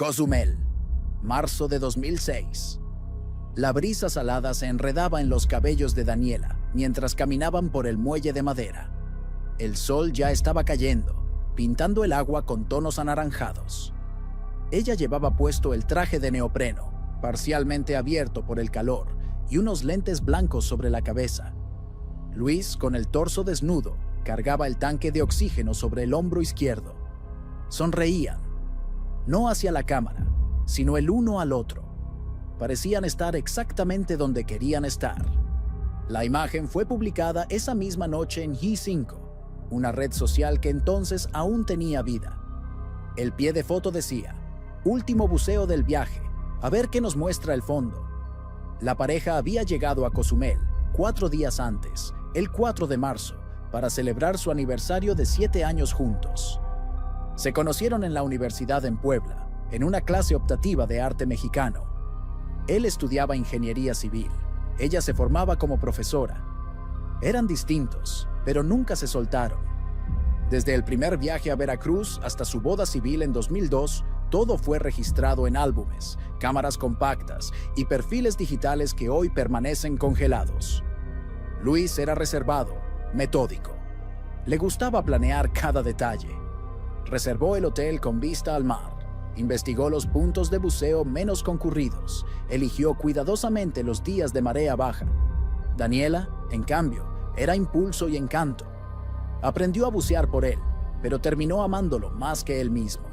Cozumel, marzo de 2006. La brisa salada se enredaba en los cabellos de Daniela mientras caminaban por el muelle de madera. El sol ya estaba cayendo, pintando el agua con tonos anaranjados. Ella llevaba puesto el traje de neopreno, parcialmente abierto por el calor, y unos lentes blancos sobre la cabeza. Luis, con el torso desnudo, cargaba el tanque de oxígeno sobre el hombro izquierdo. Sonreían, no hacia la cámara, sino el uno al otro. Parecían estar exactamente donde querían estar. La imagen fue publicada esa misma noche en G5, una red social que entonces aún tenía vida. El pie de foto decía: último buceo del viaje, a ver qué nos muestra el fondo. La pareja había llegado a Cozumel 4 días antes, el 4 de marzo, para celebrar su aniversario de 7 años juntos. Se conocieron en la universidad en Puebla, en una clase optativa de arte mexicano. Él estudiaba ingeniería civil, ella se formaba como profesora. Eran distintos, pero nunca se soltaron. Desde el primer viaje a Veracruz hasta su boda civil en 2002, todo fue registrado en álbumes, cámaras compactas y perfiles digitales que hoy permanecen congelados. Luis era reservado, metódico. Le gustaba planear cada detalle. Reservó el hotel con vista al mar, investigó los puntos de buceo menos concurridos, eligió cuidadosamente los días de marea baja. Daniela, en cambio, era impulso y encanto. Aprendió a bucear por él, pero terminó amándolo más que él mismo.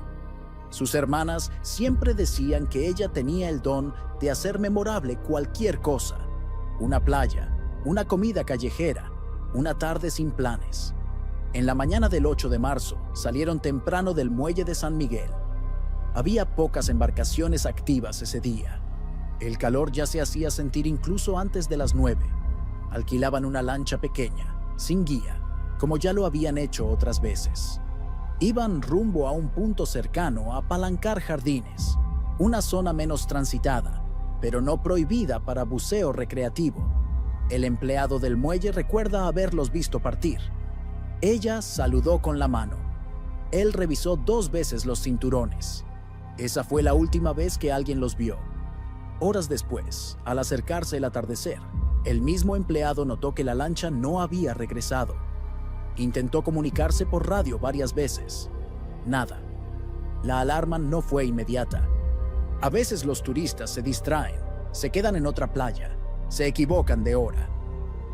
Sus hermanas siempre decían que ella tenía el don de hacer memorable cualquier cosa. Una playa, una comida callejera, una tarde sin planes. En la mañana del 8 de marzo salieron temprano del muelle de San Miguel. Había pocas embarcaciones activas ese día. El calor ya se hacía sentir incluso antes de las 9. Alquilaban una lancha pequeña, sin guía, como ya lo habían hecho otras veces. Iban rumbo a un punto cercano a Palancar Jardines, una zona menos transitada, pero no prohibida para buceo recreativo. El empleado del muelle recuerda haberlos visto partir. Ella saludó con la mano. Él revisó 2 veces los cinturones. Esa fue la última vez que alguien los vio. Horas después, al acercarse el atardecer, el mismo empleado notó que la lancha no había regresado. Intentó comunicarse por radio varias veces. Nada. La alarma no fue inmediata. A veces los turistas se distraen, se quedan en otra playa, se equivocan de hora.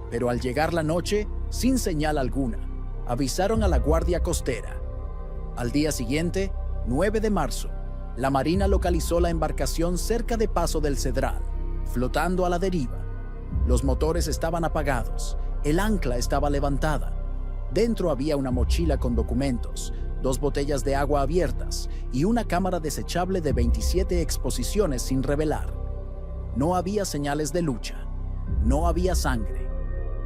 Pero al llegar la noche, sin señal alguna, avisaron a la guardia costera. Al día siguiente, 9 de marzo, la Marina localizó la embarcación cerca de Paso del Cedral, flotando a la deriva. Los motores estaban apagados, el ancla estaba levantada. Dentro había una mochila con documentos, 2 botellas de agua abiertas y una cámara desechable de 27 exposiciones sin revelar. No había señales de lucha, no había sangre,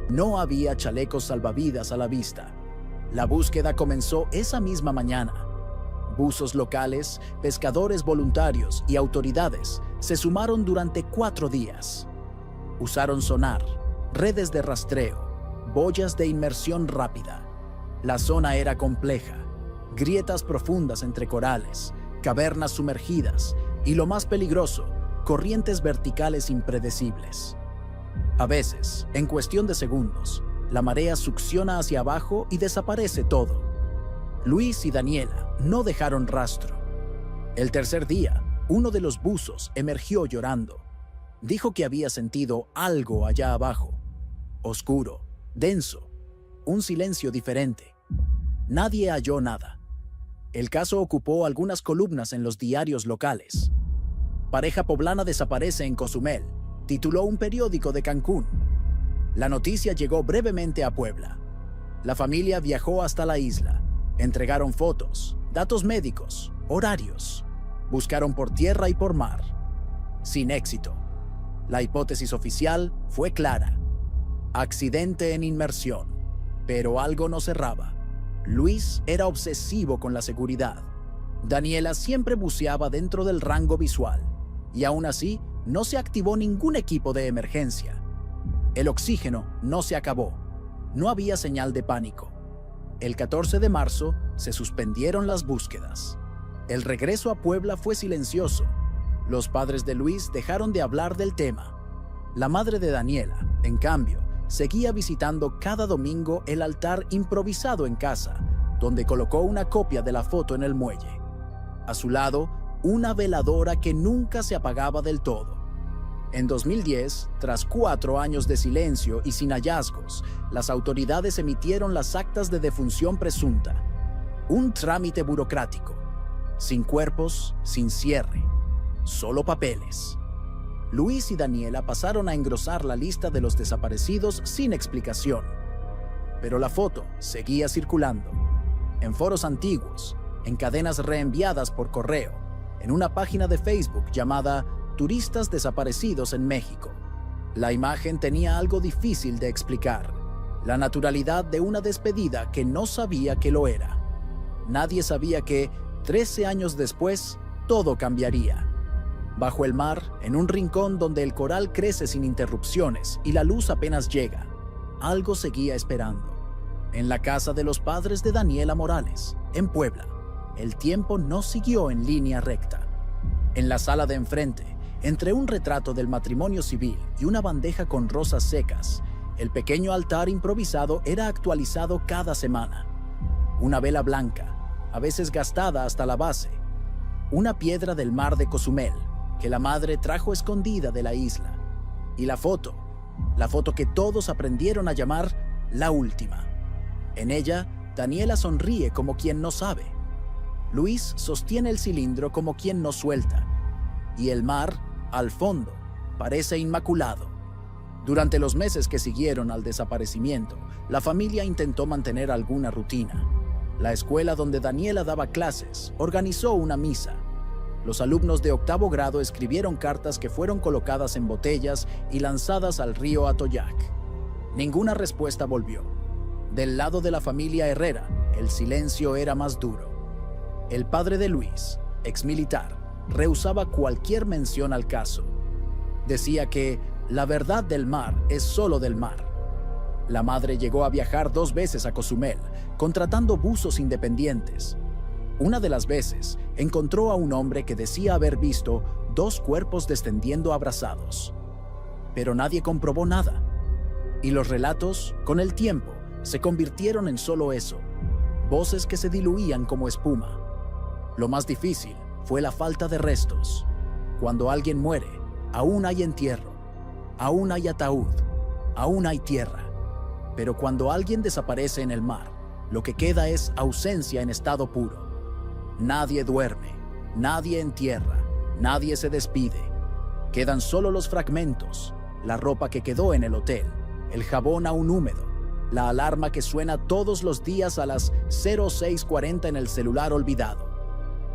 no había chalecos salvavidas a la vista. La búsqueda comenzó esa misma mañana. Buzos locales, pescadores voluntarios y autoridades se sumaron durante 4 días. Usaron sonar, redes de rastreo, boyas de inmersión rápida. La zona era compleja, grietas profundas entre corales, cavernas sumergidas y, lo más peligroso, corrientes verticales impredecibles. A veces, en cuestión de segundos, la marea succiona hacia abajo y desaparece todo. Luis y Daniela no dejaron rastro. El tercer día, uno de los buzos emergió llorando. Dijo que había sentido algo allá abajo, oscuro, denso, un silencio diferente. Nadie halló nada. El caso ocupó algunas columnas en los diarios locales. Pareja poblana desaparece en Cozumel, tituló un periódico de Cancún. La noticia llegó brevemente a Puebla. La familia viajó hasta la isla. Entregaron fotos, datos médicos, horarios. Buscaron por tierra y por mar. Sin éxito. La hipótesis oficial fue clara: accidente en inmersión. Pero algo no cerraba. Luis era obsesivo con la seguridad. Daniela siempre buceaba dentro del rango visual. Y aún así, no se activó ningún equipo de emergencia. El oxígeno no se acabó. No había señal de pánico. El 14 de marzo se suspendieron las búsquedas. El regreso a Puebla fue silencioso. Los padres de Luis dejaron de hablar del tema. La madre de Daniela, en cambio, seguía visitando cada domingo el altar improvisado en casa, donde colocó una copia de la foto en el muelle. A su lado, una veladora que nunca se apagaba del todo. En 2010, tras 4 años de silencio y sin hallazgos, las autoridades emitieron las actas de defunción presunta. Un trámite burocrático. Sin cuerpos, sin cierre. Solo papeles. Luis y Daniela pasaron a engrosar la lista de los desaparecidos sin explicación. Pero la foto seguía circulando. En foros antiguos, en cadenas reenviadas por correo, en una página de Facebook llamada Turistas Desaparecidos en México. La imagen tenía algo difícil de explicar: la naturalidad de una despedida que no sabía que lo era. Nadie sabía que, 13 años después, todo cambiaría. Bajo el mar, en un rincón donde el coral crece sin interrupciones y la luz apenas llega, algo seguía esperando. En la casa de los padres de Daniela Morales, en Puebla, el tiempo no siguió en línea recta. En la sala de enfrente, entre un retrato del matrimonio civil y una bandeja con rosas secas, el pequeño altar improvisado era actualizado cada semana. Una vela blanca, a veces gastada hasta la base. Una piedra del mar de Cozumel, que la madre trajo escondida de la isla. Y la foto que todos aprendieron a llamar la última. En ella, Daniela sonríe como quien no sabe. Luis sostiene el cilindro como quien no suelta. Y el mar, al fondo, parece inmaculado. Durante los meses que siguieron al desaparecimiento, la familia intentó mantener alguna rutina. La escuela donde Daniela daba clases organizó una misa. Los alumnos de 8º grado escribieron cartas que fueron colocadas en botellas y lanzadas al río Atoyac. Ninguna respuesta volvió. Del lado de la familia Herrera, el silencio era más duro. El padre de Luis, exmilitar, rehusaba cualquier mención al caso. Decía que la verdad del mar es solo del mar. La madre llegó a viajar 2 veces a Cozumel, contratando buzos independientes. Una de las veces, encontró a un hombre que decía haber visto 2 cuerpos descendiendo abrazados. Pero nadie comprobó nada. Y los relatos, con el tiempo, se convirtieron en solo eso: voces que se diluían como espuma. Lo más difícil fue la falta de restos. Cuando alguien muere, aún hay entierro, aún hay ataúd, aún hay tierra. Pero cuando alguien desaparece en el mar, lo que queda es ausencia en estado puro. Nadie duerme, nadie entierra, nadie se despide. Quedan solo los fragmentos, la ropa que quedó en el hotel, el jabón aún húmedo, la alarma que suena todos los días a las 06:40 en el celular olvidado.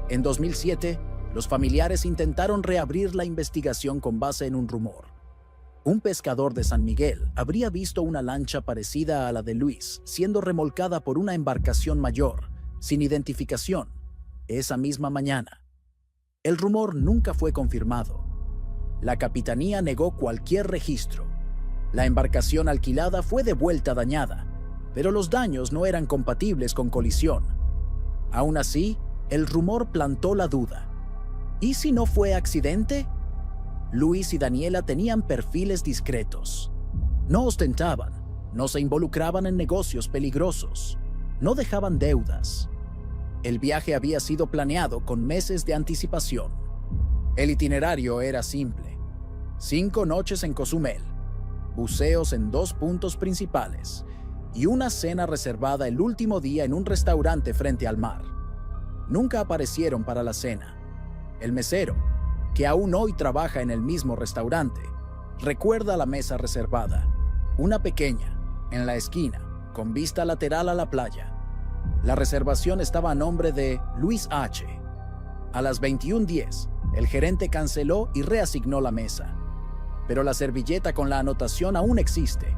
En 2007, los familiares intentaron reabrir la investigación con base en un rumor. Un pescador de San Miguel habría visto una lancha parecida a la de Luis siendo remolcada por una embarcación mayor, sin identificación, esa misma mañana. El rumor nunca fue confirmado. La capitanía negó cualquier registro. La embarcación alquilada fue devuelta dañada, pero los daños no eran compatibles con colisión. Aún así, el rumor plantó la duda. ¿Y si no fue accidente? Luis y Daniela tenían perfiles discretos. No ostentaban, no se involucraban en negocios peligrosos, no dejaban deudas. El viaje había sido planeado con meses de anticipación. El itinerario era simple: 5 noches en Cozumel, buceos en 2 puntos principales y una cena reservada el último día en un restaurante frente al mar. Nunca aparecieron para la cena. El mesero, que aún hoy trabaja en el mismo restaurante, recuerda la mesa reservada, una pequeña, en la esquina, con vista lateral a la playa. La reservación estaba a nombre de Luis H. A las 21:10, el gerente canceló y reasignó la mesa. Pero la servilleta con la anotación aún existe.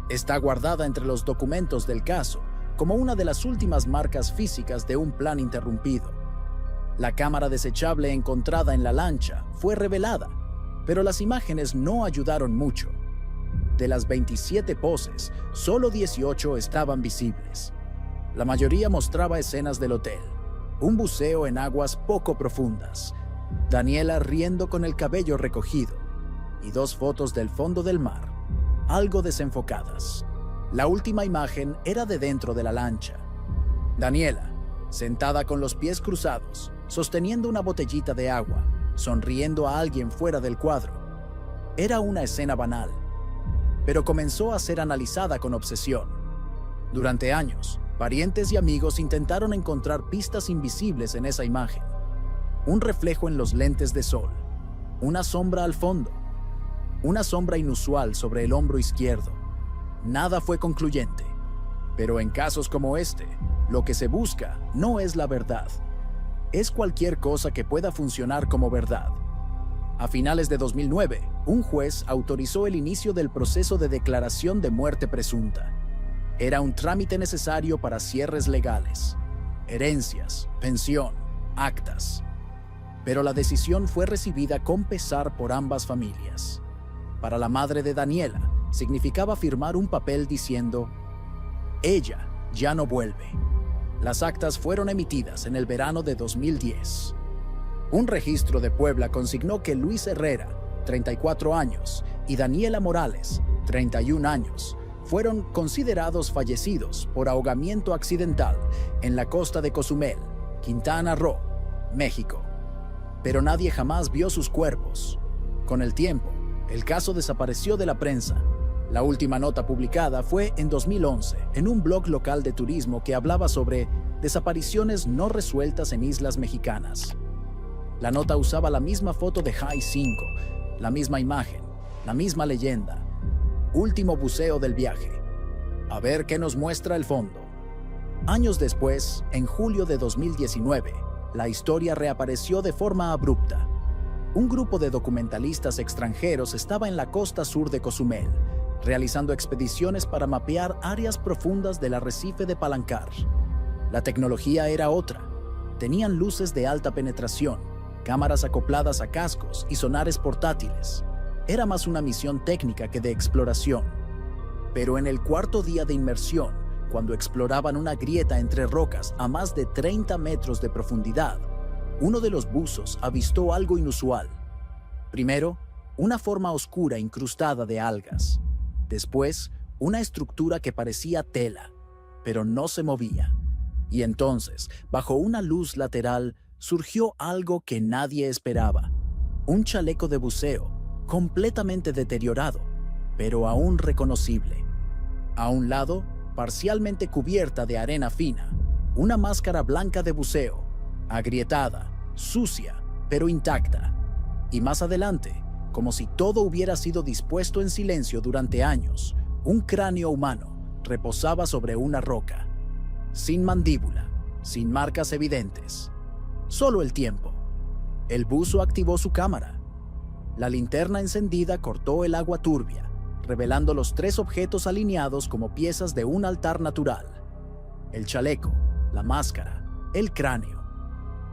Está guardada entre los documentos del caso como una de las últimas marcas físicas de un plan interrumpido. La cámara desechable encontrada en la lancha fue revelada, pero las imágenes no ayudaron mucho. De las 27 poses, solo 18 estaban visibles. La mayoría mostraba escenas del hotel, un buceo en aguas poco profundas, Daniela riendo con el cabello recogido y 2 fotos del fondo del mar, algo desenfocadas. La última imagen era de dentro de la lancha. Daniela, sentada con los pies cruzados, sosteniendo una botellita de agua, sonriendo a alguien fuera del cuadro. Era una escena banal, pero comenzó a ser analizada con obsesión. Durante años, parientes y amigos intentaron encontrar pistas invisibles en esa imagen. Un reflejo en los lentes de sol, una sombra al fondo, una sombra inusual sobre el hombro izquierdo. Nada fue concluyente, pero en casos como este, lo que se busca no es la verdad. Es cualquier cosa que pueda funcionar como verdad. A finales de 2009, un juez autorizó el inicio del proceso de declaración de muerte presunta. Era un trámite necesario para cierres legales, herencias, pensión, actas. Pero la decisión fue recibida con pesar por ambas familias. Para la madre de Daniela, significaba firmar un papel diciendo: ella ya no vuelve. Las actas fueron emitidas en el verano de 2010. Un registro de Puebla consignó que Luis Herrera, 34 años, y Daniela Morales, 31 años, fueron considerados fallecidos por ahogamiento accidental en la costa de Cozumel, Quintana Roo, México. Pero nadie jamás vio sus cuerpos. Con el tiempo, el caso desapareció de la prensa. La última nota publicada fue en 2011 en un blog local de turismo que hablaba sobre desapariciones no resueltas en islas mexicanas. La nota usaba la misma foto de High 5, la misma imagen, la misma leyenda. Último buceo del viaje. A ver qué nos muestra el fondo. Años después, en julio de 2019, la historia reapareció de forma abrupta. Un grupo de documentalistas extranjeros estaba en la costa sur de Cozumel, realizando expediciones para mapear áreas profundas del arrecife de Palancar. La tecnología era otra. Tenían luces de alta penetración, cámaras acopladas a cascos y sonares portátiles. Era más una misión técnica que de exploración. Pero en el 4.º día de inmersión, cuando exploraban una grieta entre rocas a más de 30 metros de profundidad, uno de los buzos avistó algo inusual. Primero, una forma oscura incrustada de algas. Después, una estructura que parecía tela, pero no se movía. Y entonces, bajo una luz lateral, surgió algo que nadie esperaba. Un chaleco de buceo, completamente deteriorado, pero aún reconocible. A un lado, parcialmente cubierta de arena fina, una máscara blanca de buceo, agrietada, sucia, pero intacta. Y más adelante, como si todo hubiera sido dispuesto en silencio durante años, un cráneo humano reposaba sobre una roca. Sin mandíbula, sin marcas evidentes. Solo el tiempo. El buzo activó su cámara. La linterna encendida cortó el agua turbia, revelando los 3 objetos alineados como piezas de un altar natural. El chaleco, la máscara, el cráneo.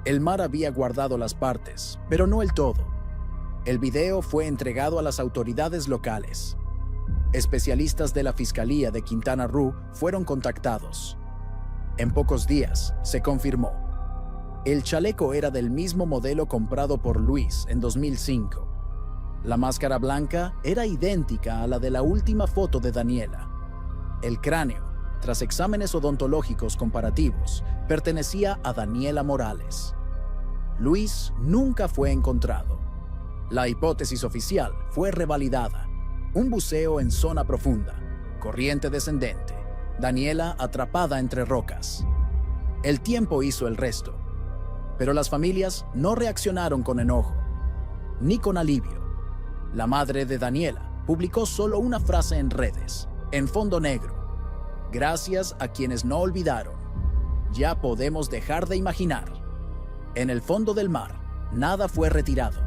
El mar había guardado las partes, pero no el todo. El video fue entregado a las autoridades locales. Especialistas de la Fiscalía de Quintana Roo fueron contactados. En pocos días, se confirmó. El chaleco era del mismo modelo comprado por Luis en 2005. La máscara blanca era idéntica a la de la última foto de Daniela. El cráneo, tras exámenes odontológicos comparativos, pertenecía a Daniela Morales. Luis nunca fue encontrado. La hipótesis oficial fue revalidada. Un buceo en zona profunda, corriente descendente, Daniela atrapada entre rocas. El tiempo hizo el resto. Pero las familias no reaccionaron con enojo, ni con alivio. La madre de Daniela publicó solo una frase en redes, en fondo negro: gracias a quienes no olvidaron. Ya podemos dejar de imaginar. En el fondo del mar, nada fue retirado.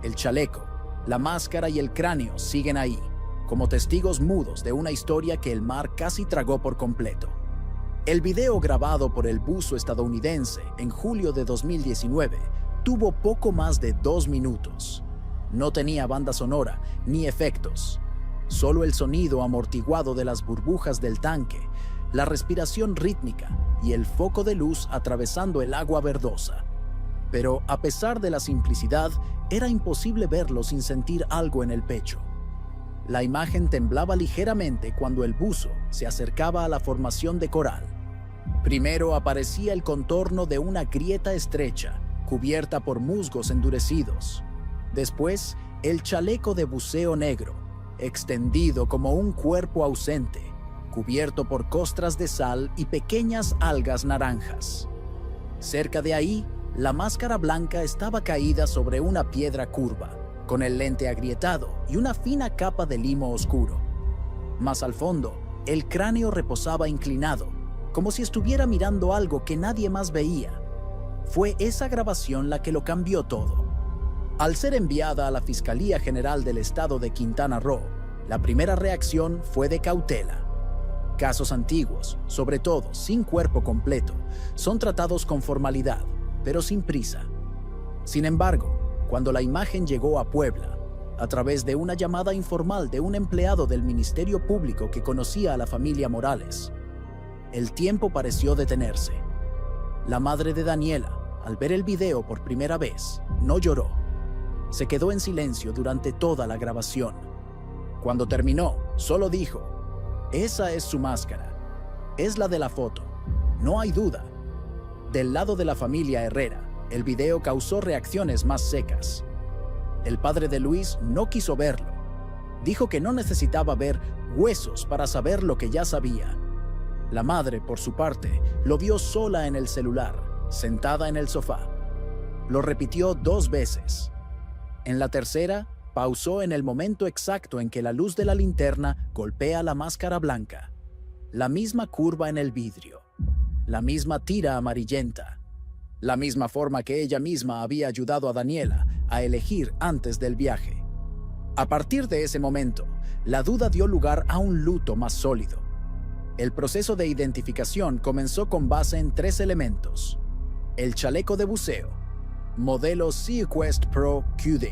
El chaleco, la máscara y el cráneo siguen ahí, como testigos mudos de una historia que el mar casi tragó por completo. El video grabado por el buzo estadounidense en julio de 2019 tuvo poco más de 2 minutos. No tenía banda sonora ni efectos, solo el sonido amortiguado de las burbujas del tanque la respiración rítmica y el foco de luz atravesando el agua verdosa. Pero a pesar de la simplicidad, era imposible verlo sin sentir algo en el pecho. La imagen temblaba ligeramente cuando el buzo se acercaba a la formación de coral. Primero aparecía el contorno de una grieta estrecha, cubierta por musgos endurecidos. Después, el chaleco de buceo negro, extendido como un cuerpo ausente, cubierto por costras de sal y pequeñas algas naranjas. Cerca de ahí, la máscara blanca estaba caída sobre una piedra curva, con el lente agrietado y una fina capa de limo oscuro. Más al fondo, el cráneo reposaba inclinado, como si estuviera mirando algo que nadie más veía. Fue esa grabación la que lo cambió todo. Al ser enviada a la Fiscalía General del Estado de Quintana Roo, la primera reacción fue de cautela. Casos antiguos, sobre todo sin cuerpo completo, son tratados con formalidad, pero sin prisa. Sin embargo, cuando la imagen llegó a Puebla, a través de una llamada informal de un empleado del Ministerio Público que conocía a la familia Morales, el tiempo pareció detenerse. La madre de Daniela, al ver el video por primera vez, no lloró. Se quedó en silencio durante toda la grabación. Cuando terminó, solo dijo: "Esa es su máscara. Es la de la foto. No hay duda". Del lado de la familia Herrera, el video causó reacciones más secas. El padre de Luis no quiso verlo. Dijo que no necesitaba ver huesos para saber lo que ya sabía. La madre, por su parte, lo vio sola en el celular, sentada en el sofá. Lo repitió 2 veces. En la tercera, pausó en el momento exacto en que la luz de la linterna golpea la máscara blanca. La misma curva en el vidrio. La misma tira amarillenta. La misma forma que ella misma había ayudado a Daniela a elegir antes del viaje. A partir de ese momento, la duda dio lugar a un luto más sólido. El proceso de identificación comenzó con base en 3 elementos: el chaleco de buceo, modelo SeaQuest Pro QD,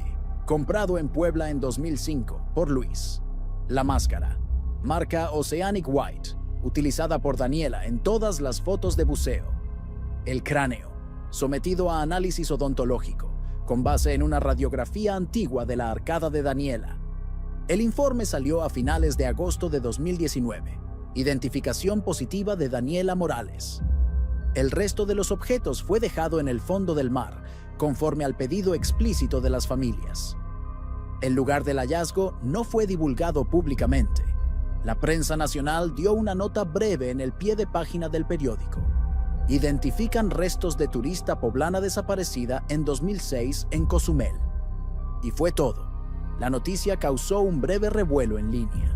comprado en Puebla en 2005 por Luis; la máscara, marca Oceanic White, utilizada por Daniela en todas las fotos de buceo; el cráneo, sometido a análisis odontológico, con base en una radiografía antigua de la arcada de Daniela. El informe salió a finales de agosto de 2019. Identificación positiva de Daniela Morales. El resto de los objetos fue dejado en el fondo del mar, conforme al pedido explícito de las familias. El lugar del hallazgo no fue divulgado públicamente. La prensa nacional dio una nota breve en el pie de página del periódico. Identifican restos de turista poblana desaparecida en 2006 en Cozumel. Y fue todo. La noticia causó un breve revuelo en línea.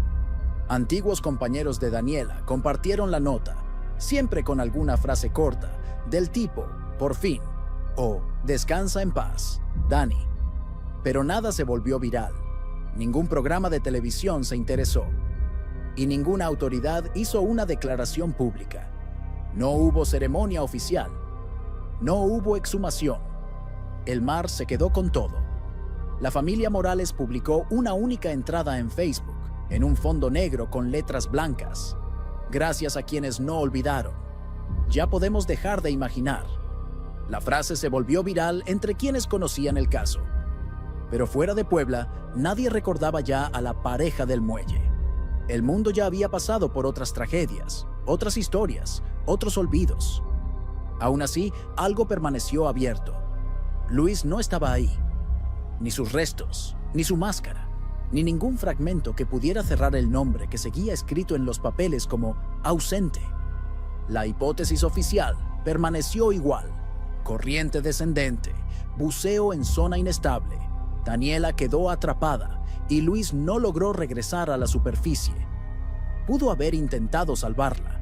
Antiguos compañeros de Daniela compartieron la nota, siempre con alguna frase corta, del tipo "por fin" o "descansa en paz, Dani". Pero nada se volvió viral. Ningún programa de televisión se interesó. Y ninguna autoridad hizo una declaración pública. No hubo ceremonia oficial. No hubo exhumación. El mar se quedó con todo. La familia Morales publicó una única entrada en Facebook, en un fondo negro con letras blancas. Gracias a quienes no olvidaron. Ya podemos dejar de imaginar. La frase se volvió viral entre quienes conocían el caso. Pero fuera de Puebla, nadie recordaba ya a la pareja del muelle. El mundo ya había pasado por otras tragedias, otras historias, otros olvidos. Aún así, algo permaneció abierto. Luis no estaba ahí. Ni sus restos, ni su máscara, ni ningún fragmento que pudiera cerrar el nombre que seguía escrito en los papeles como ausente. La hipótesis oficial permaneció igual: corriente descendente, buceo en zona inestable. Daniela quedó atrapada y Luis no logró regresar a la superficie. Pudo haber intentado salvarla.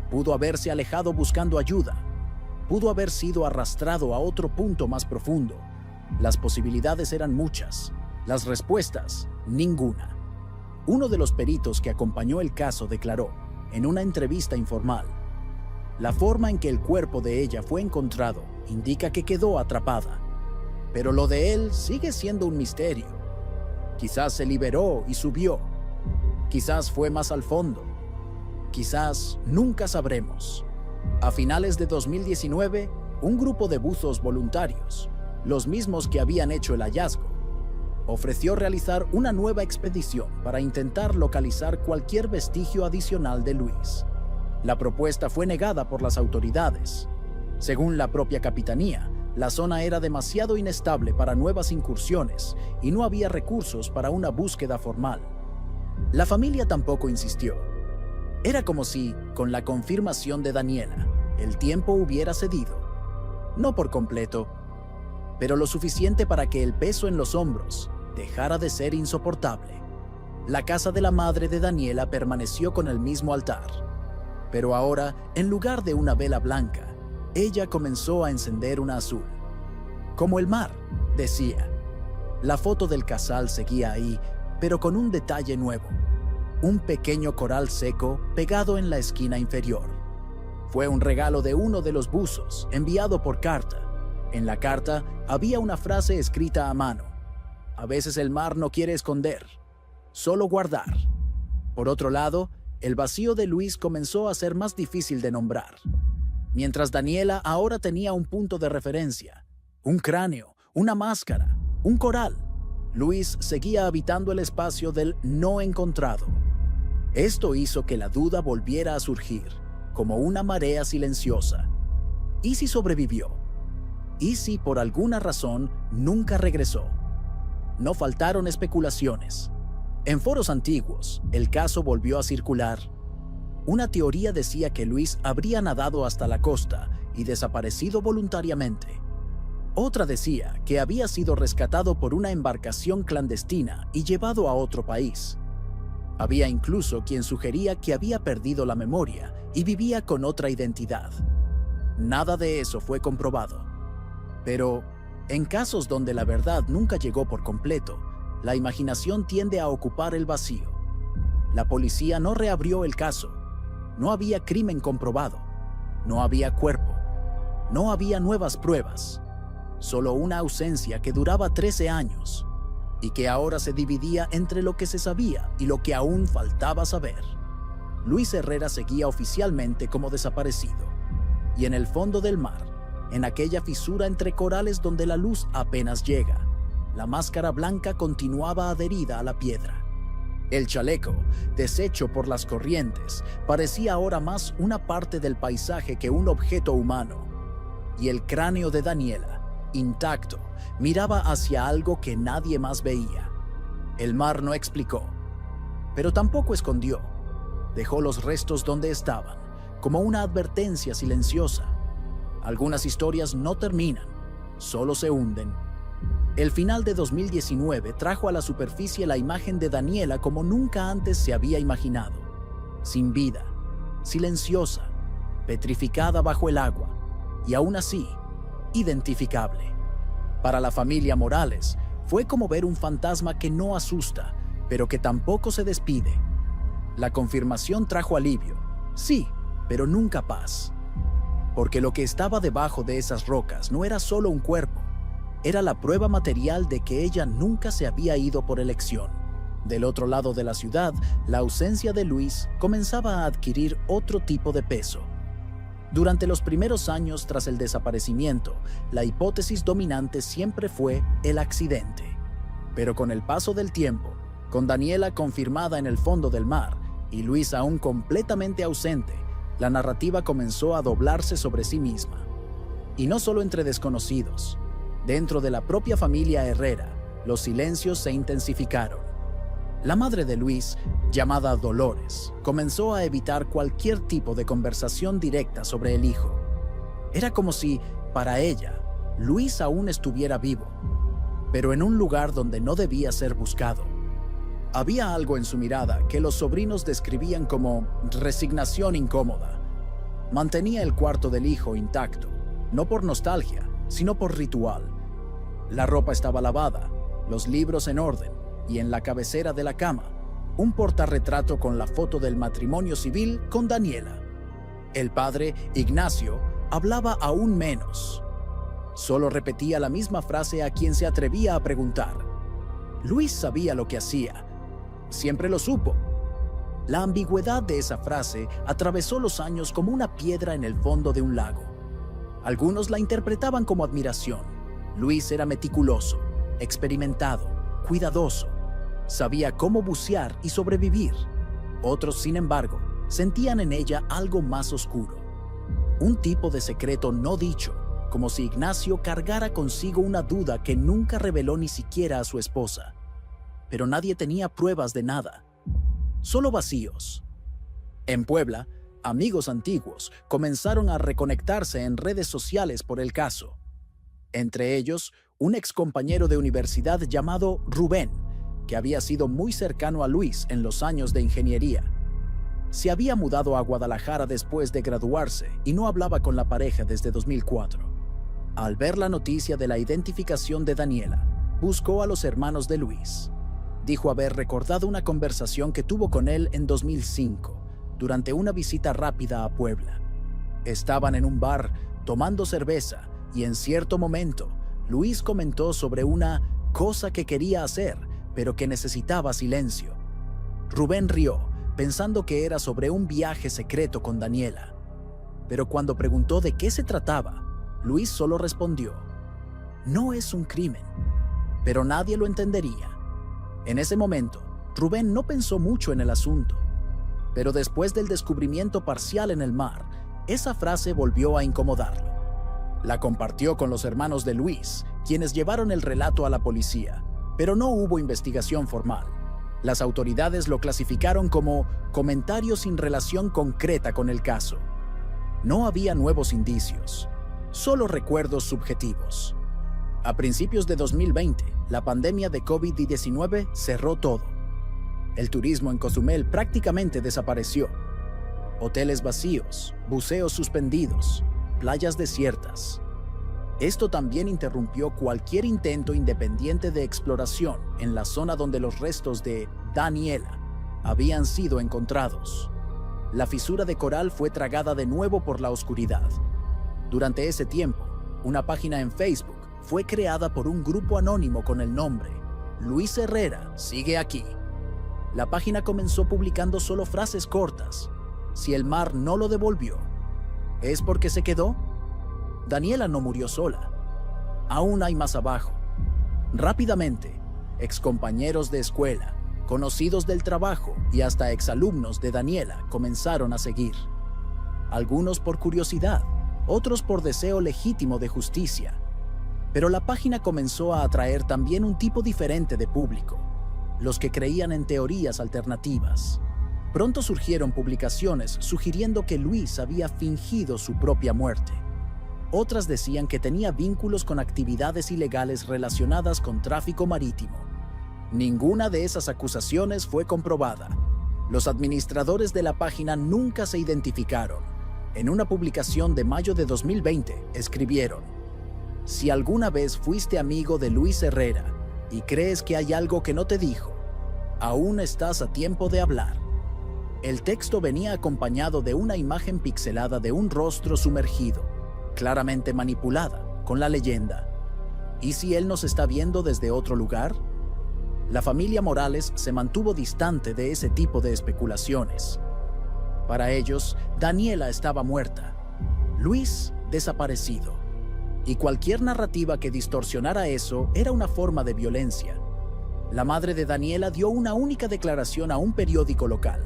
Pudo haberse alejado buscando ayuda. Pudo haber sido arrastrado a otro punto más profundo. Las posibilidades eran muchas. Las respuestas, ninguna. Uno de los peritos que acompañó el caso declaró, en una entrevista informal: la forma en que el cuerpo de ella fue encontrado indica que quedó atrapada. Pero lo de él sigue siendo un misterio. Quizás se liberó y subió. Quizás fue más al fondo. Quizás nunca sabremos. A finales de 2019, un grupo de buzos voluntarios, los mismos que habían hecho el hallazgo, ofreció realizar una nueva expedición para intentar localizar cualquier vestigio adicional de Luis. La propuesta fue negada por las autoridades. Según la propia capitanía, la zona era demasiado inestable para nuevas incursiones y no había recursos para una búsqueda formal. La familia tampoco insistió. Era como si, con la confirmación de Daniela, el tiempo hubiera cedido. No por completo, pero lo suficiente para que el peso en los hombros dejara de ser insoportable. La casa de la madre de Daniela permaneció con el mismo altar, pero ahora, en lugar de una vela blanca, ella comenzó a encender una azul. Como el mar, decía. La foto del casal seguía ahí, pero con un detalle nuevo: un pequeño coral seco pegado en la esquina inferior. Fue un regalo de uno de los buzos, enviado por carta. En la carta había una frase escrita a mano: a veces el mar no quiere esconder, solo guardar. Por otro lado, el vacío de Luis comenzó a ser más difícil de nombrar. Mientras Daniela ahora tenía un punto de referencia, un cráneo, una máscara, un coral, Luis seguía habitando el espacio del no encontrado. Esto hizo que la duda volviera a surgir, como una marea silenciosa. ¿Y si sobrevivió? ¿Y si por alguna razón nunca regresó? No faltaron especulaciones. En foros antiguos, el caso volvió a circular. Una teoría decía que Luis habría nadado hasta la costa y desaparecido voluntariamente. Otra decía que había sido rescatado por una embarcación clandestina y llevado a otro país. Había incluso quien sugería que había perdido la memoria y vivía con otra identidad. Nada de eso fue comprobado. Pero, en casos donde la verdad nunca llegó por completo, la imaginación tiende a ocupar el vacío. La policía no reabrió el caso. No había crimen comprobado. No había cuerpo. No había nuevas pruebas. Solo una ausencia que duraba 13 años y que ahora se dividía entre lo que se sabía y lo que aún faltaba saber. Luis Herrera seguía oficialmente como desaparecido. Y en el fondo del mar, en aquella fisura entre corales donde la luz apenas llega, la máscara blanca continuaba adherida a la piedra. El chaleco, deshecho por las corrientes, parecía ahora más una parte del paisaje que un objeto humano. Y el cráneo de Daniela, intacto, miraba hacia algo que nadie más veía. El mar no explicó, pero tampoco escondió. Dejó los restos donde estaban, como una advertencia silenciosa. Algunas historias no terminan, solo se hunden. El final de 2019 trajo a la superficie la imagen de Daniela como nunca antes se había imaginado. Sin vida, silenciosa, petrificada bajo el agua, y aún así, identificable. Para la familia Morales, fue como ver un fantasma que no asusta, pero que tampoco se despide. La confirmación trajo alivio, sí, pero nunca paz. Porque lo que estaba debajo de esas rocas no era solo un cuerpo, era la prueba material de que ella nunca se había ido por elección. Del otro lado de la ciudad, la ausencia de Luis comenzaba a adquirir otro tipo de peso. Durante los primeros años tras el desaparecimiento, la hipótesis dominante siempre fue el accidente. Pero con el paso del tiempo, con Daniela confirmada en el fondo del mar y Luis aún completamente ausente, la narrativa comenzó a doblarse sobre sí misma. Y no solo entre desconocidos. Dentro de la propia familia Herrera, los silencios se intensificaron. La madre de Luis, llamada Dolores, comenzó a evitar cualquier tipo de conversación directa sobre el hijo. Era como si, para ella, Luis aún estuviera vivo, pero en un lugar donde no debía ser buscado. Había algo en su mirada que los sobrinos describían como resignación incómoda. Mantenía el cuarto del hijo intacto, no por nostalgia, sino por ritual. La ropa estaba lavada, los libros en orden, y en la cabecera de la cama, un portarretrato con la foto del matrimonio civil con Daniela. El padre, Ignacio, hablaba aún menos. Solo repetía la misma frase a quien se atrevía a preguntar. Luis sabía lo que hacía. Siempre lo supo. La ambigüedad de esa frase atravesó los años como una piedra en el fondo de un lago. Algunos la interpretaban como admiración. Luis era meticuloso, experimentado, cuidadoso. Sabía cómo bucear y sobrevivir. Otros, sin embargo, sentían en ella algo más oscuro. Un tipo de secreto no dicho, como si Ignacio cargara consigo una duda que nunca reveló ni siquiera a su esposa. Pero nadie tenía pruebas de nada. Solo vacíos. En Puebla, amigos antiguos comenzaron a reconectarse en redes sociales por el caso. Entre ellos, un excompañero de universidad llamado Rubén, que había sido muy cercano a Luis en los años de ingeniería. Se había mudado a Guadalajara después de graduarse y no hablaba con la pareja desde 2004. Al ver la noticia de la identificación de Daniela, buscó a los hermanos de Luis. Dijo haber recordado una conversación que tuvo con él en 2005, durante una visita rápida a Puebla. Estaban en un bar tomando cerveza y en cierto momento, Luis comentó sobre una cosa que quería hacer, pero que necesitaba silencio. Rubén rió, pensando que era sobre un viaje secreto con Daniela. Pero cuando preguntó de qué se trataba, Luis solo respondió: "No es un crimen", pero nadie lo entendería. En ese momento, Rubén no pensó mucho en el asunto. Pero después del descubrimiento parcial en el mar, esa frase volvió a incomodarlo. La compartió con los hermanos de Luis, quienes llevaron el relato a la policía, pero no hubo investigación formal. Las autoridades lo clasificaron como comentario sin relación concreta con el caso. No había nuevos indicios, solo recuerdos subjetivos. A principios de 2020, la pandemia de COVID-19 cerró todo. El turismo en Cozumel prácticamente desapareció. Hoteles vacíos, buceos suspendidos, playas desiertas. Esto también interrumpió cualquier intento independiente de exploración en la zona donde los restos de Daniela habían sido encontrados. La fisura de coral fue tragada de nuevo por la oscuridad. Durante ese tiempo, una página en Facebook fue creada por un grupo anónimo con el nombre Luis Herrera sigue aquí. La página comenzó publicando solo frases cortas. Si el mar no lo devolvió, ¿es porque se quedó? Daniela no murió sola. Aún hay más abajo. Rápidamente, excompañeros de escuela, conocidos del trabajo y hasta exalumnos de Daniela comenzaron a seguir. Algunos por curiosidad, otros por deseo legítimo de justicia. Pero la página comenzó a atraer también un tipo diferente de público, los que creían en teorías alternativas. Pronto surgieron publicaciones sugiriendo que Luis había fingido su propia muerte. Otras decían que tenía vínculos con actividades ilegales relacionadas con tráfico marítimo. Ninguna de esas acusaciones fue comprobada. Los administradores de la página nunca se identificaron. En una publicación de mayo de 2020, escribieron: "Si alguna vez fuiste amigo de Luis Herrera y crees que hay algo que no te dijo, aún estás a tiempo de hablar". El texto venía acompañado de una imagen pixelada de un rostro sumergido, claramente manipulada, con la leyenda: ¿y si él nos está viendo desde otro lugar? La familia Morales se mantuvo distante de ese tipo de especulaciones. Para ellos, Daniela estaba muerta, Luis desaparecido. Y cualquier narrativa que distorsionara eso era una forma de violencia. La madre de Daniela dio una única declaración a un periódico local: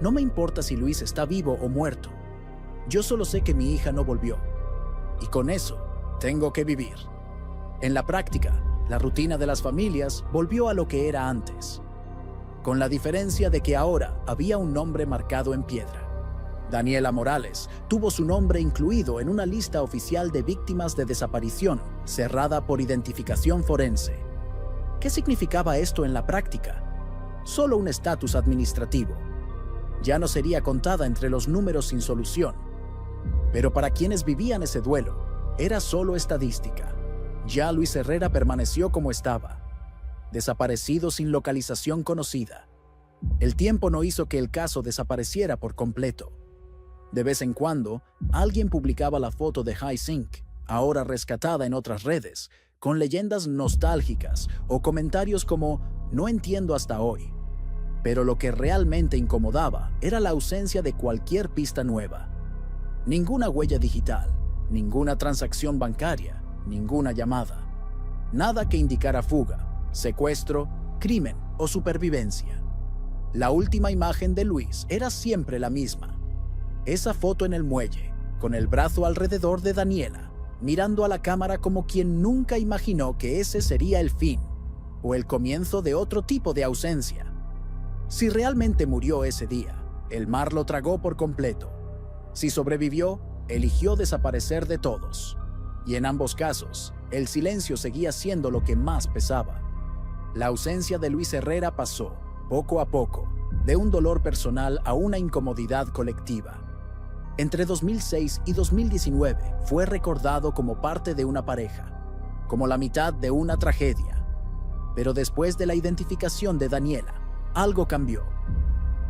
"No me importa si Luis está vivo o muerto. Yo solo sé que mi hija no volvió. Y con eso, tengo que vivir". En la práctica, la rutina de las familias volvió a lo que era antes, con la diferencia de que ahora había un nombre marcado en piedra. Daniela Morales tuvo su nombre incluido en una lista oficial de víctimas de desaparición, cerrada por identificación forense. ¿Qué significaba esto en la práctica? Solo un estatus administrativo. Ya no sería contada entre los números sin solución. Pero para quienes vivían ese duelo, era solo estadística. Ya Luis Herrera permaneció como estaba, desaparecido sin localización conocida. El tiempo no hizo que el caso desapareciera por completo. De vez en cuando, alguien publicaba la foto de Hyacinth, ahora rescatada en otras redes, con leyendas nostálgicas o comentarios como "no entiendo hasta hoy". Pero lo que realmente incomodaba era la ausencia de cualquier pista nueva. Ninguna huella digital, ninguna transacción bancaria, ninguna llamada. Nada que indicara fuga, secuestro, crimen o supervivencia. La última imagen de Luis era siempre la misma. Esa foto en el muelle, con el brazo alrededor de Daniela, mirando a la cámara como quien nunca imaginó que ese sería el fin, o el comienzo de otro tipo de ausencia. Si realmente murió ese día, el mar lo tragó por completo. Si sobrevivió, eligió desaparecer de todos. Y en ambos casos, el silencio seguía siendo lo que más pesaba. La ausencia de Luis Herrera pasó, poco a poco, de un dolor personal a una incomodidad colectiva. Entre 2006 y 2019 fue recordado como parte de una pareja, como la mitad de una tragedia. Pero después de la identificación de Daniela, algo cambió.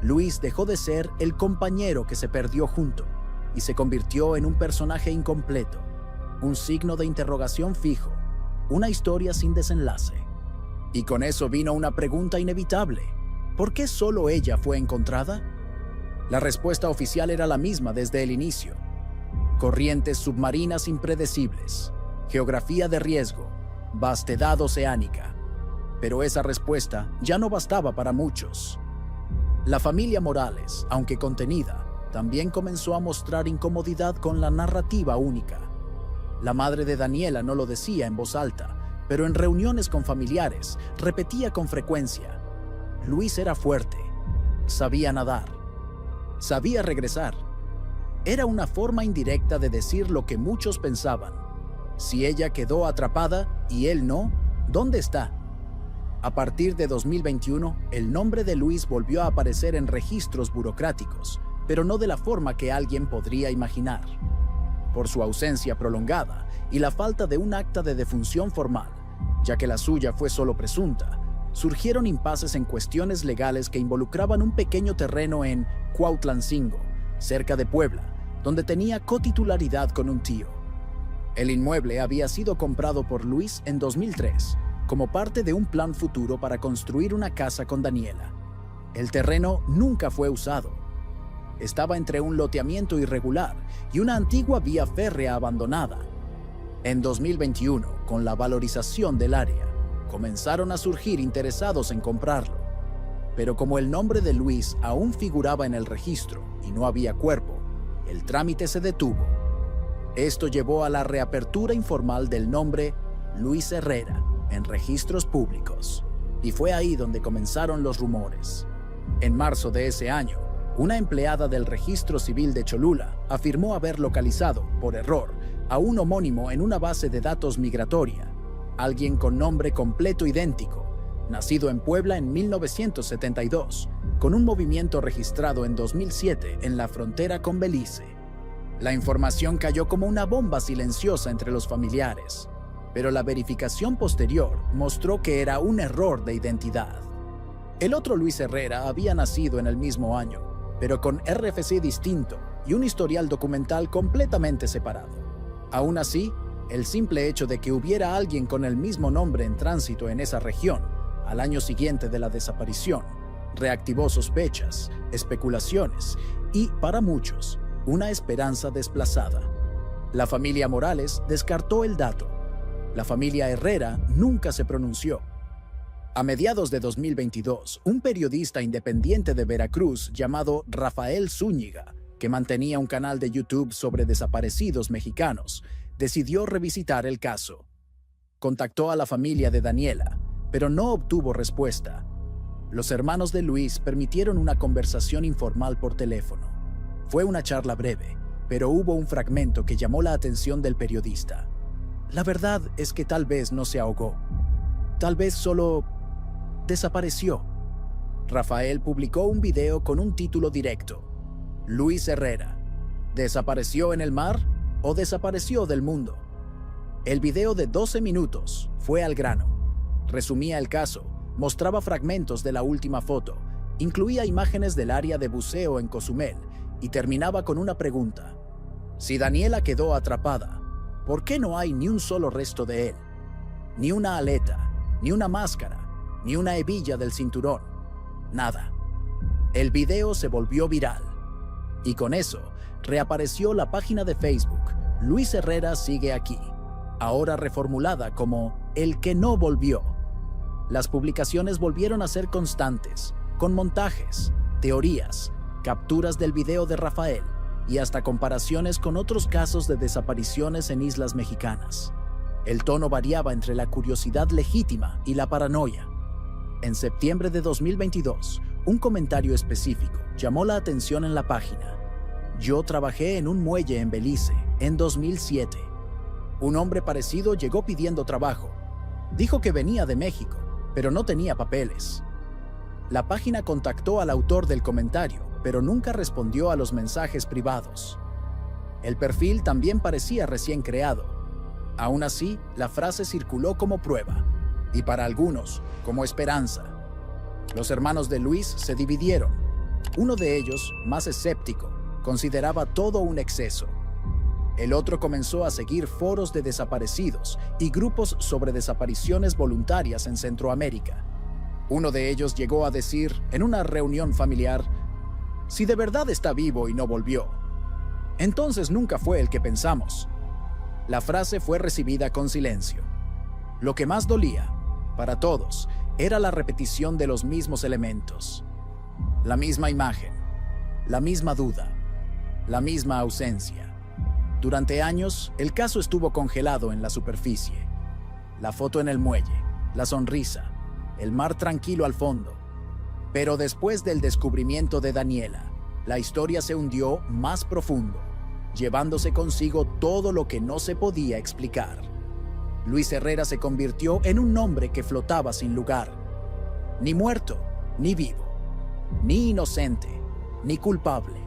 Luis dejó de ser el compañero que se perdió junto y se convirtió en un personaje incompleto, un signo de interrogación fijo, una historia sin desenlace. Y con eso vino una pregunta inevitable. ¿Por qué solo ella fue encontrada? La respuesta oficial era la misma desde el inicio. Corrientes submarinas impredecibles, geografía de riesgo, vastedad oceánica. Pero esa respuesta ya no bastaba para muchos. La familia Morales, aunque contenida, también comenzó a mostrar incomodidad con la narrativa única. La madre de Daniela no lo decía en voz alta, pero en reuniones con familiares repetía con frecuencia: Luis era fuerte, sabía nadar, sabía regresar. Era una forma indirecta de decir lo que muchos pensaban. Si ella quedó atrapada y él no, ¿dónde está? A partir de 2021, el nombre de Luis volvió a aparecer en registros burocráticos, pero no de la forma que alguien podría imaginar. Por su ausencia prolongada y la falta de un acta de defunción formal, ya que la suya fue solo presunta, surgieron impases en cuestiones legales que involucraban un pequeño terreno en Cuautlancingo, cerca de Puebla, donde tenía cotitularidad con un tío. El inmueble había sido comprado por Luis en 2003, como parte de un plan futuro para construir una casa con Daniela. El terreno nunca fue usado. Estaba entre un loteamiento irregular y una antigua vía férrea abandonada. En 2021, con la valorización del área, comenzaron a surgir interesados en comprarlo. Pero como el nombre de Luis aún figuraba en el registro y no había cuerpo, el trámite se detuvo. Esto llevó a la reapertura informal del nombre Luis Herrera en registros públicos, y fue ahí donde comenzaron los rumores. En marzo de ese año, una empleada del Registro Civil de Cholula afirmó haber localizado, por error, a un homónimo en una base de datos migratoria, alguien con nombre completo idéntico, nacido en Puebla en 1972, con un movimiento registrado en 2007 en la frontera con Belice. La información cayó como una bomba silenciosa entre los familiares, pero la verificación posterior mostró que era un error de identidad. El otro Luis Herrera había nacido en el mismo año, pero con RFC distinto y un historial documental completamente separado. Aún así, el simple hecho de que hubiera alguien con el mismo nombre en tránsito en esa región, al año siguiente de la desaparición, reactivó sospechas, especulaciones y, para muchos, una esperanza desplazada. La familia Morales descartó el dato. La familia Herrera nunca se pronunció. A mediados de 2022, un periodista independiente de Veracruz llamado Rafael Zúñiga, que mantenía un canal de YouTube sobre desaparecidos mexicanos, decidió revisitar el caso. Contactó a la familia de Daniela, pero no obtuvo respuesta. Los hermanos de Luis permitieron una conversación informal por teléfono. Fue una charla breve, pero hubo un fragmento que llamó la atención del periodista. La verdad es que tal vez no se ahogó. Tal vez solo desapareció. Rafael publicó un video con un título directo: Luis Herrera, ¿desapareció en el mar o desapareció del mundo? El video de 12 minutos fue al grano. Resumía el caso, mostraba fragmentos de la última foto, incluía imágenes del área de buceo en Cozumel y terminaba con una pregunta. Si Daniela quedó atrapada, ¿por qué no hay ni un solo resto de él? Ni una aleta, ni una máscara, ni una hebilla del cinturón. Nada. El video se volvió viral y con eso reapareció la página de Facebook Luis Herrera sigue aquí, ahora reformulada como El que no volvió. Las publicaciones volvieron a ser constantes, con montajes, teorías, capturas del video de Rafael y hasta comparaciones con otros casos de desapariciones en islas mexicanas. El tono variaba entre la curiosidad legítima y la paranoia. En septiembre de 2022, un comentario específico llamó la atención en la página. Yo trabajé en un muelle en Belice en 2007. Un hombre parecido llegó pidiendo trabajo. Dijo que venía de México, pero no tenía papeles. La página contactó al autor del comentario, pero nunca respondió a los mensajes privados. El perfil también parecía recién creado. Aún así, la frase circuló como prueba, y para algunos, como esperanza. Los hermanos de Luis se dividieron. Uno de ellos, más escéptico, consideraba todo un exceso. El otro comenzó a seguir foros de desaparecidos y grupos sobre desapariciones voluntarias en Centroamérica. Uno de ellos llegó a decir en una reunión familiar: si de verdad está vivo y no volvió, entonces nunca fue el que pensamos. La frase fue recibida con silencio. Lo que más dolía, para todos, era la repetición de los mismos elementos. La misma imagen, la misma duda, la misma ausencia. Durante años, el caso estuvo congelado en la superficie. La foto en el muelle, la sonrisa, el mar tranquilo al fondo. Pero después del descubrimiento de Daniela, la historia se hundió más profundo, llevándose consigo todo lo que no se podía explicar. Luis Herrera se convirtió en un nombre que flotaba sin lugar. Ni muerto, ni vivo, ni inocente, ni culpable.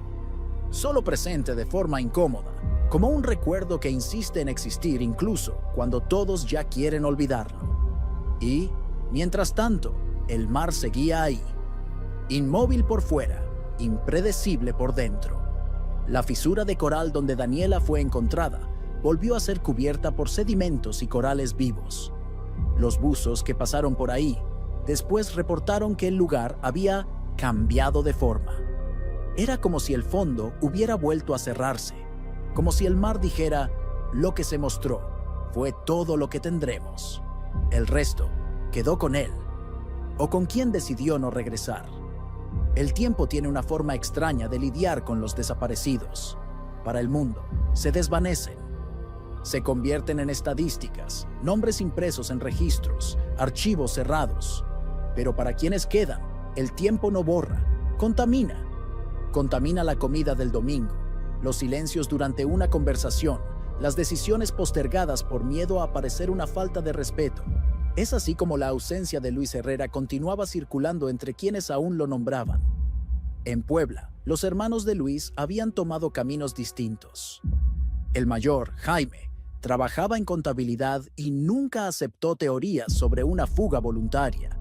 Solo presente de forma incómoda, como un recuerdo que insiste en existir incluso cuando todos ya quieren olvidarlo. Y, mientras tanto, el mar seguía ahí, inmóvil por fuera, impredecible por dentro. La fisura de coral donde Daniela fue encontrada volvió a ser cubierta por sedimentos y corales vivos. Los buzos que pasaron por ahí después reportaron que el lugar había cambiado de forma. Era como si el fondo hubiera vuelto a cerrarse, como si el mar dijera: lo que se mostró fue todo lo que tendremos. El resto quedó con él, o con quien decidió no regresar. El tiempo tiene una forma extraña de lidiar con los desaparecidos. Para el mundo, se desvanecen. Se convierten en estadísticas, nombres impresos en registros, archivos cerrados. Pero para quienes quedan, el tiempo no borra, contamina. Contamina la comida del domingo, los silencios durante una conversación, las decisiones postergadas por miedo a parecer una falta de respeto. Es así como la ausencia de Luis Herrera continuaba circulando entre quienes aún lo nombraban. En Puebla, los hermanos de Luis habían tomado caminos distintos. El mayor, Jaime, trabajaba en contabilidad y nunca aceptó teorías sobre una fuga voluntaria.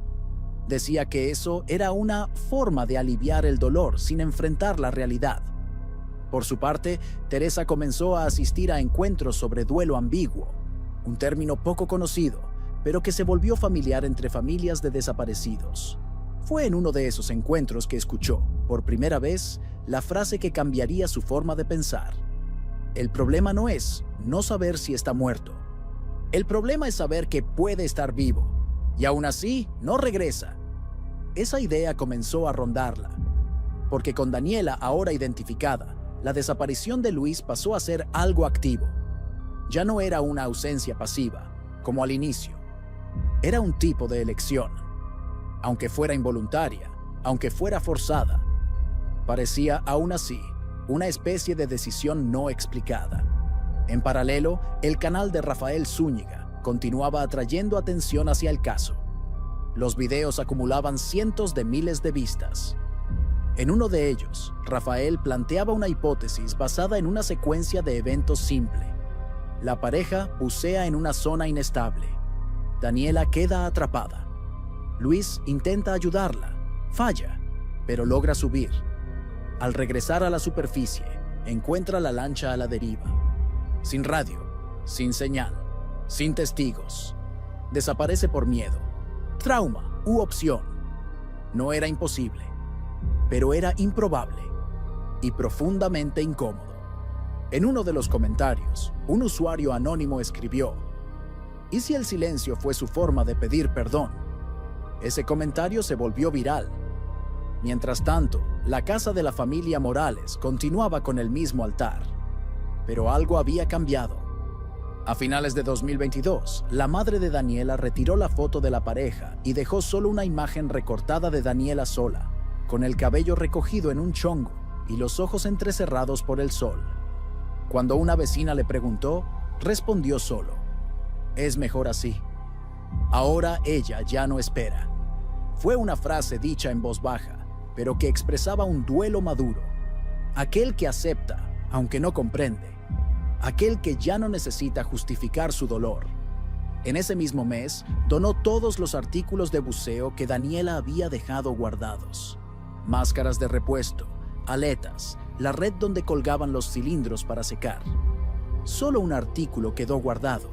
Decía que eso era una forma de aliviar el dolor sin enfrentar la realidad. Por su parte, Teresa comenzó a asistir a encuentros sobre duelo ambiguo, un término poco conocido, pero que se volvió familiar entre familias de desaparecidos. Fue en uno de esos encuentros que escuchó, por primera vez, la frase que cambiaría su forma de pensar. El problema no es no saber si está muerto. El problema es saber que puede estar vivo, y aún así no regresa. Esa idea comenzó a rondarla, porque con Daniela ahora identificada, la desaparición de Luis pasó a ser algo activo. Ya no era una ausencia pasiva, como al inicio. Era un tipo de elección. Aunque fuera involuntaria, aunque fuera forzada, parecía aún así una especie de decisión no explicada. En paralelo, el canal de Rafael Zúñiga continuaba atrayendo atención hacia el caso. Los videos acumulaban cientos de miles de vistas. En uno de ellos, Rafael planteaba una hipótesis basada en una secuencia de eventos simple. La pareja bucea en una zona inestable. Daniela queda atrapada. Luis intenta ayudarla, falla, pero logra subir. Al regresar a la superficie, encuentra la lancha a la deriva. Sin radio, sin señal, sin testigos. Desaparece por miedo, trauma u opción. No era imposible. pero era improbable y profundamente incómodo. En uno de los comentarios, un usuario anónimo escribió: ¿y si el silencio fue su forma de pedir perdón? Ese comentario se volvió viral. Mientras tanto, la casa de la familia Morales continuaba con el mismo altar. Pero algo había cambiado. A finales de 2022, la madre de Daniela retiró la foto de la pareja y dejó solo una imagen recortada de Daniela sola, con el cabello recogido en un chongo y los ojos entrecerrados por el sol. Cuando una vecina le preguntó, respondió solo: «Es mejor así. Ahora ella ya no espera». Fue una frase dicha en voz baja, pero que expresaba un duelo maduro. Aquel que acepta, aunque no comprende. Aquel que ya no necesita justificar su dolor. En ese mismo mes, donó todos los artículos de buceo que Daniela había dejado guardados. Máscaras de repuesto, aletas, la red donde colgaban los cilindros para secar. Solo un artículo quedó guardado: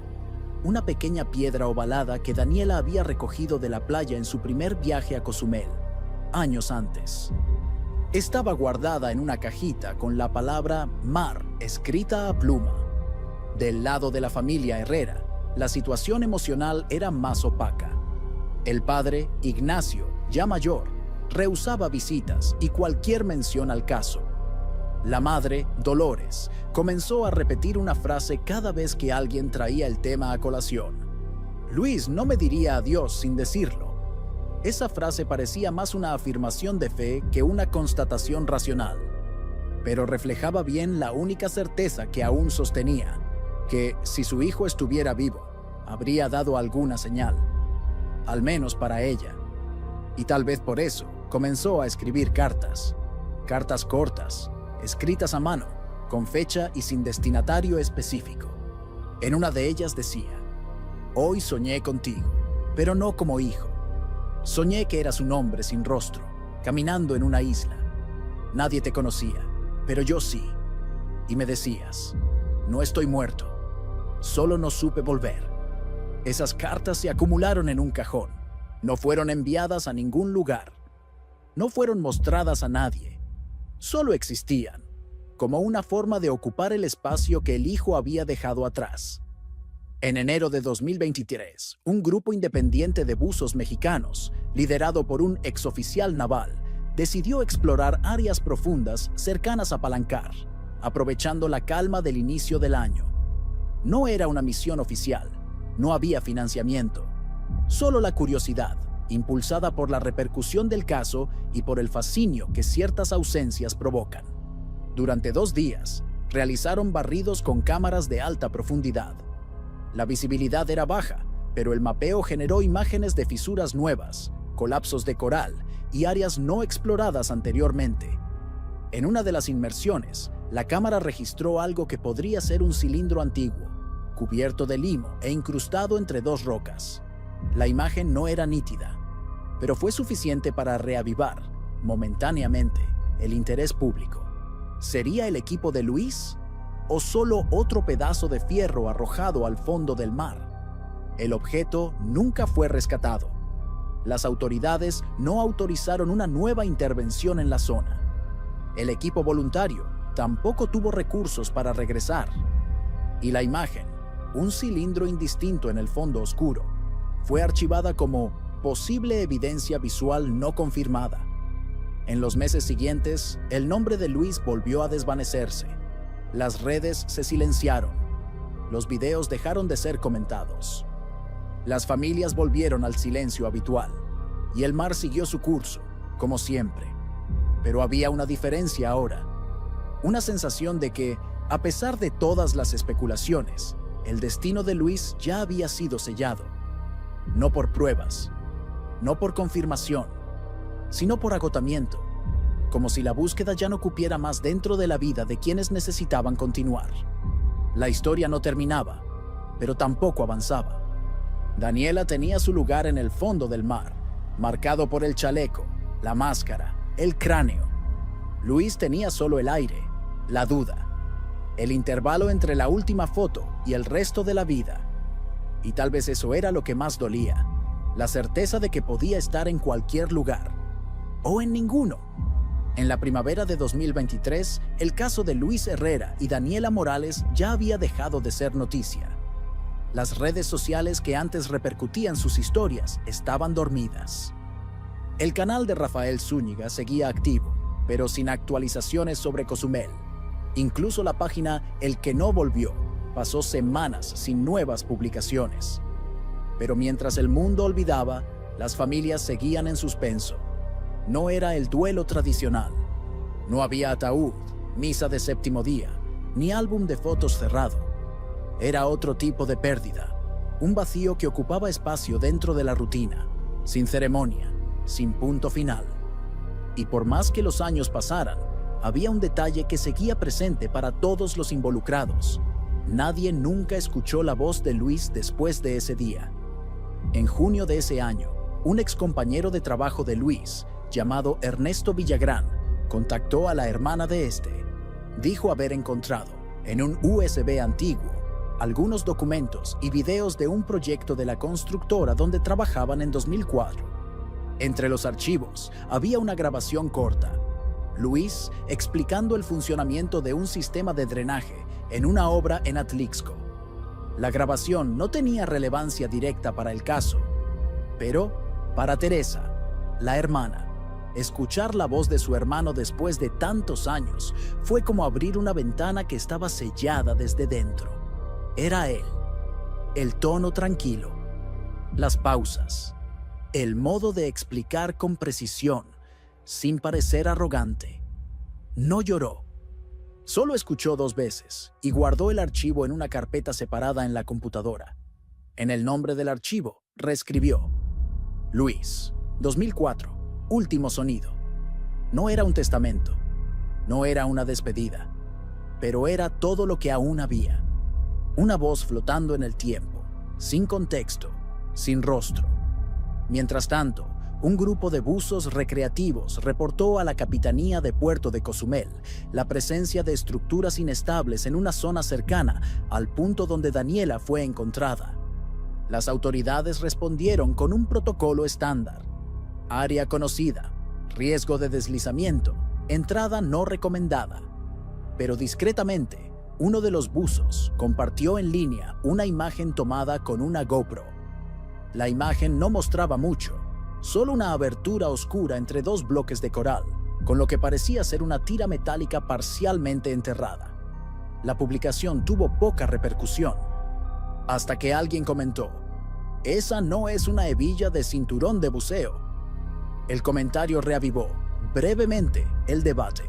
una pequeña piedra ovalada que Daniela había recogido de la playa en su primer viaje a Cozumel, años antes. Estaba guardada en una cajita con la palabra mar escrita a pluma. Del lado de la familia Herrera, la situación emocional era más opaca. El padre, Ignacio, ya mayor, rehusaba visitas y cualquier mención al caso. La madre, Dolores, comenzó a repetir una frase cada vez que alguien traía el tema a colación: «Luis no me diría adiós sin decirlo». Esa frase parecía más una afirmación de fe que una constatación racional, pero reflejaba bien la única certeza que aún sostenía: que si su hijo estuviera vivo, habría dado alguna señal, al menos para ella. Y tal vez por eso comenzó a escribir cartas cortas, escritas a mano, con fecha y sin destinatario específico. En una de ellas decía: «Hoy soñé contigo, pero no como hijo. Soñé que eras un hombre sin rostro, caminando en una isla. Nadie te conocía, pero yo sí. Y me decías: no estoy muerto, solo no supe volver». Esas cartas se acumularon en un cajón. No fueron enviadas a ningún lugar. No fueron mostradas a nadie. Solo existían, como una forma de ocupar el espacio que el hijo había dejado atrás. En enero de 2023, un grupo independiente de buzos mexicanos, liderado por un exoficial naval, decidió explorar áreas profundas cercanas a Palancar, aprovechando la calma del inicio del año. No era una misión oficial, no había financiamiento, solo la curiosidad, impulsada por la repercusión del caso y por el fascinio que ciertas ausencias provocan. Durante 2 días, realizaron barridos con cámaras de alta profundidad. La visibilidad era baja, pero el mapeo generó imágenes de fisuras nuevas, colapsos de coral y áreas no exploradas anteriormente. En una de las inmersiones, la cámara registró algo que podría ser un cilindro antiguo, cubierto de limo e incrustado entre 2 rocas. La imagen no era nítida, pero fue suficiente para reavivar, momentáneamente, el interés público. ¿Sería el equipo de Luis o solo otro pedazo de fierro arrojado al fondo del mar? El objeto nunca fue rescatado. Las autoridades no autorizaron una nueva intervención en la zona. El equipo voluntario tampoco tuvo recursos para regresar. Y la imagen, un cilindro indistinto en el fondo oscuro, fue archivada como posible evidencia visual no confirmada. En los meses siguientes, el nombre de Luis volvió a desvanecerse. Las redes se silenciaron. Los videos dejaron de ser comentados. Las familias volvieron al silencio habitual, y el mar siguió su curso, como siempre. Pero había una diferencia ahora. Una sensación de que, a pesar de todas las especulaciones, el destino de Luis ya había sido sellado. No por pruebas, no por confirmación, sino por agotamiento, como si la búsqueda ya no cupiera más dentro de la vida de quienes necesitaban continuar. La historia no terminaba, pero tampoco avanzaba. Daniela tenía su lugar en el fondo del mar, marcado por el chaleco, la máscara, el cráneo. Luis tenía solo el aire, la duda, el intervalo entre la última foto y el resto de la vida. Y tal vez eso era lo que más dolía, la certeza de que podía estar en cualquier lugar, o en ninguno. En la primavera de 2023, el caso de Luis Herrera y Daniela Morales ya había dejado de ser noticia. Las redes sociales que antes repercutían sus historias estaban dormidas. El canal de Rafael Zúñiga seguía activo, pero sin actualizaciones sobre Cozumel. Incluso la página El que no volvió pasó semanas sin nuevas publicaciones. Pero mientras el mundo olvidaba, las familias seguían en suspenso. No era el duelo tradicional. No había ataúd, misa de séptimo día, ni álbum de fotos cerrado. Era otro tipo de pérdida, un vacío que ocupaba espacio dentro de la rutina, sin ceremonia, sin punto final. Y por más que los años pasaran, había un detalle que seguía presente para todos los involucrados. Nadie nunca escuchó la voz de Luis después de ese día. En junio de ese año, un excompañero de trabajo de Luis, llamado Ernesto Villagrán, contactó a la hermana de este. Dijo haber encontrado, en un USB antiguo, algunos documentos y videos de un proyecto de la constructora donde trabajaban en 2004. Entre los archivos había una grabación corta. Luis explicando el funcionamiento de un sistema de drenaje en una obra en Atlixco. La grabación no tenía relevancia directa para el caso, pero para Teresa, la hermana, escuchar la voz de su hermano después de tantos años fue como abrir una ventana que estaba sellada desde dentro. Era él, el tono tranquilo, las pausas, el modo de explicar con precisión, sin parecer arrogante. No lloró. Solo escuchó 2 veces y guardó el archivo en una carpeta separada en la computadora. En el nombre del archivo, reescribió: Luis, 2004, último sonido. No era un testamento, no era una despedida, pero era todo lo que aún había. Una voz flotando en el tiempo, sin contexto, sin rostro. Mientras tanto, un grupo de buzos recreativos reportó a la Capitanía de Puerto de Cozumel la presencia de estructuras inestables en una zona cercana al punto donde Daniela fue encontrada. Las autoridades respondieron con un protocolo estándar: área conocida, riesgo de deslizamiento, entrada no recomendada. Pero discretamente, uno de los buzos compartió en línea una imagen tomada con una GoPro. La imagen no mostraba mucho, solo una abertura oscura entre 2 bloques de coral, con lo que parecía ser una tira metálica parcialmente enterrada. La publicación tuvo poca repercusión, hasta que alguien comentó: «Esa no es una hebilla de cinturón de buceo». El comentario reavivó brevemente el debate.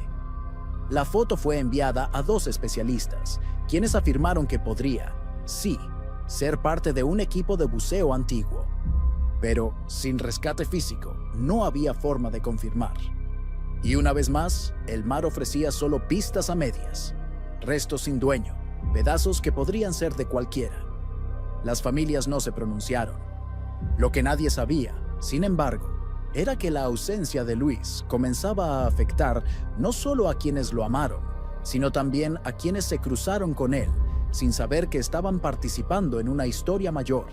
La foto fue enviada a 2 especialistas, quienes afirmaron que podría, sí, ser parte de un equipo de buceo antiguo. Pero, sin rescate físico, no había forma de confirmar. Y una vez más, el mar ofrecía solo pistas a medias, restos sin dueño, pedazos que podrían ser de cualquiera. Las familias no se pronunciaron. Lo que nadie sabía, sin embargo, era que la ausencia de Luis comenzaba a afectar no solo a quienes lo amaron, sino también a quienes se cruzaron con él, sin saber que estaban participando en una historia mayor.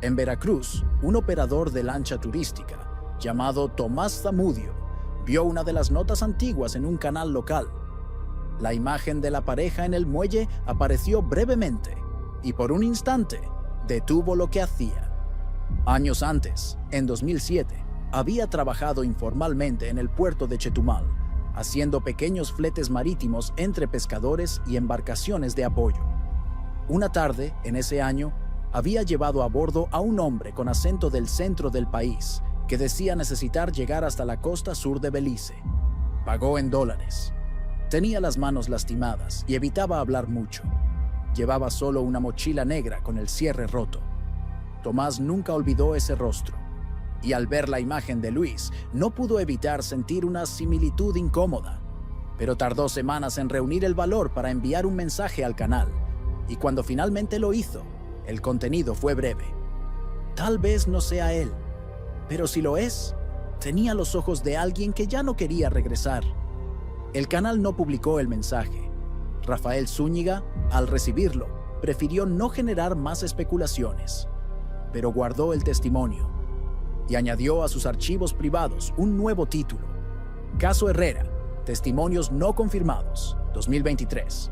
En Veracruz, un operador de lancha turística, llamado Tomás Zamudio, vio una de las notas antiguas en un canal local. La imagen de la pareja en el muelle apareció brevemente y por un instante detuvo lo que hacía. Años antes, en 2007, había trabajado informalmente en el puerto de Chetumal, haciendo pequeños fletes marítimos entre pescadores y embarcaciones de apoyo. Una tarde, en ese año, había llevado a bordo a un hombre con acento del centro del país, que decía necesitar llegar hasta la costa sur de Belice. Pagó en dólares. Tenía las manos lastimadas y evitaba hablar mucho. Llevaba solo una mochila negra con el cierre roto. Tomás nunca olvidó ese rostro, y al ver la imagen de Luis, no pudo evitar sentir una similitud incómoda. Pero tardó semanas en reunir el valor para enviar un mensaje al canal, y cuando finalmente lo hizo, el contenido fue breve. Tal vez no sea él, pero si lo es, tenía los ojos de alguien que ya no quería regresar. El canal no publicó el mensaje. Rafael Zúñiga, al recibirlo, prefirió no generar más especulaciones, pero guardó el testimonio y añadió a sus archivos privados un nuevo título: Caso Herrera, testimonios no confirmados, 2023.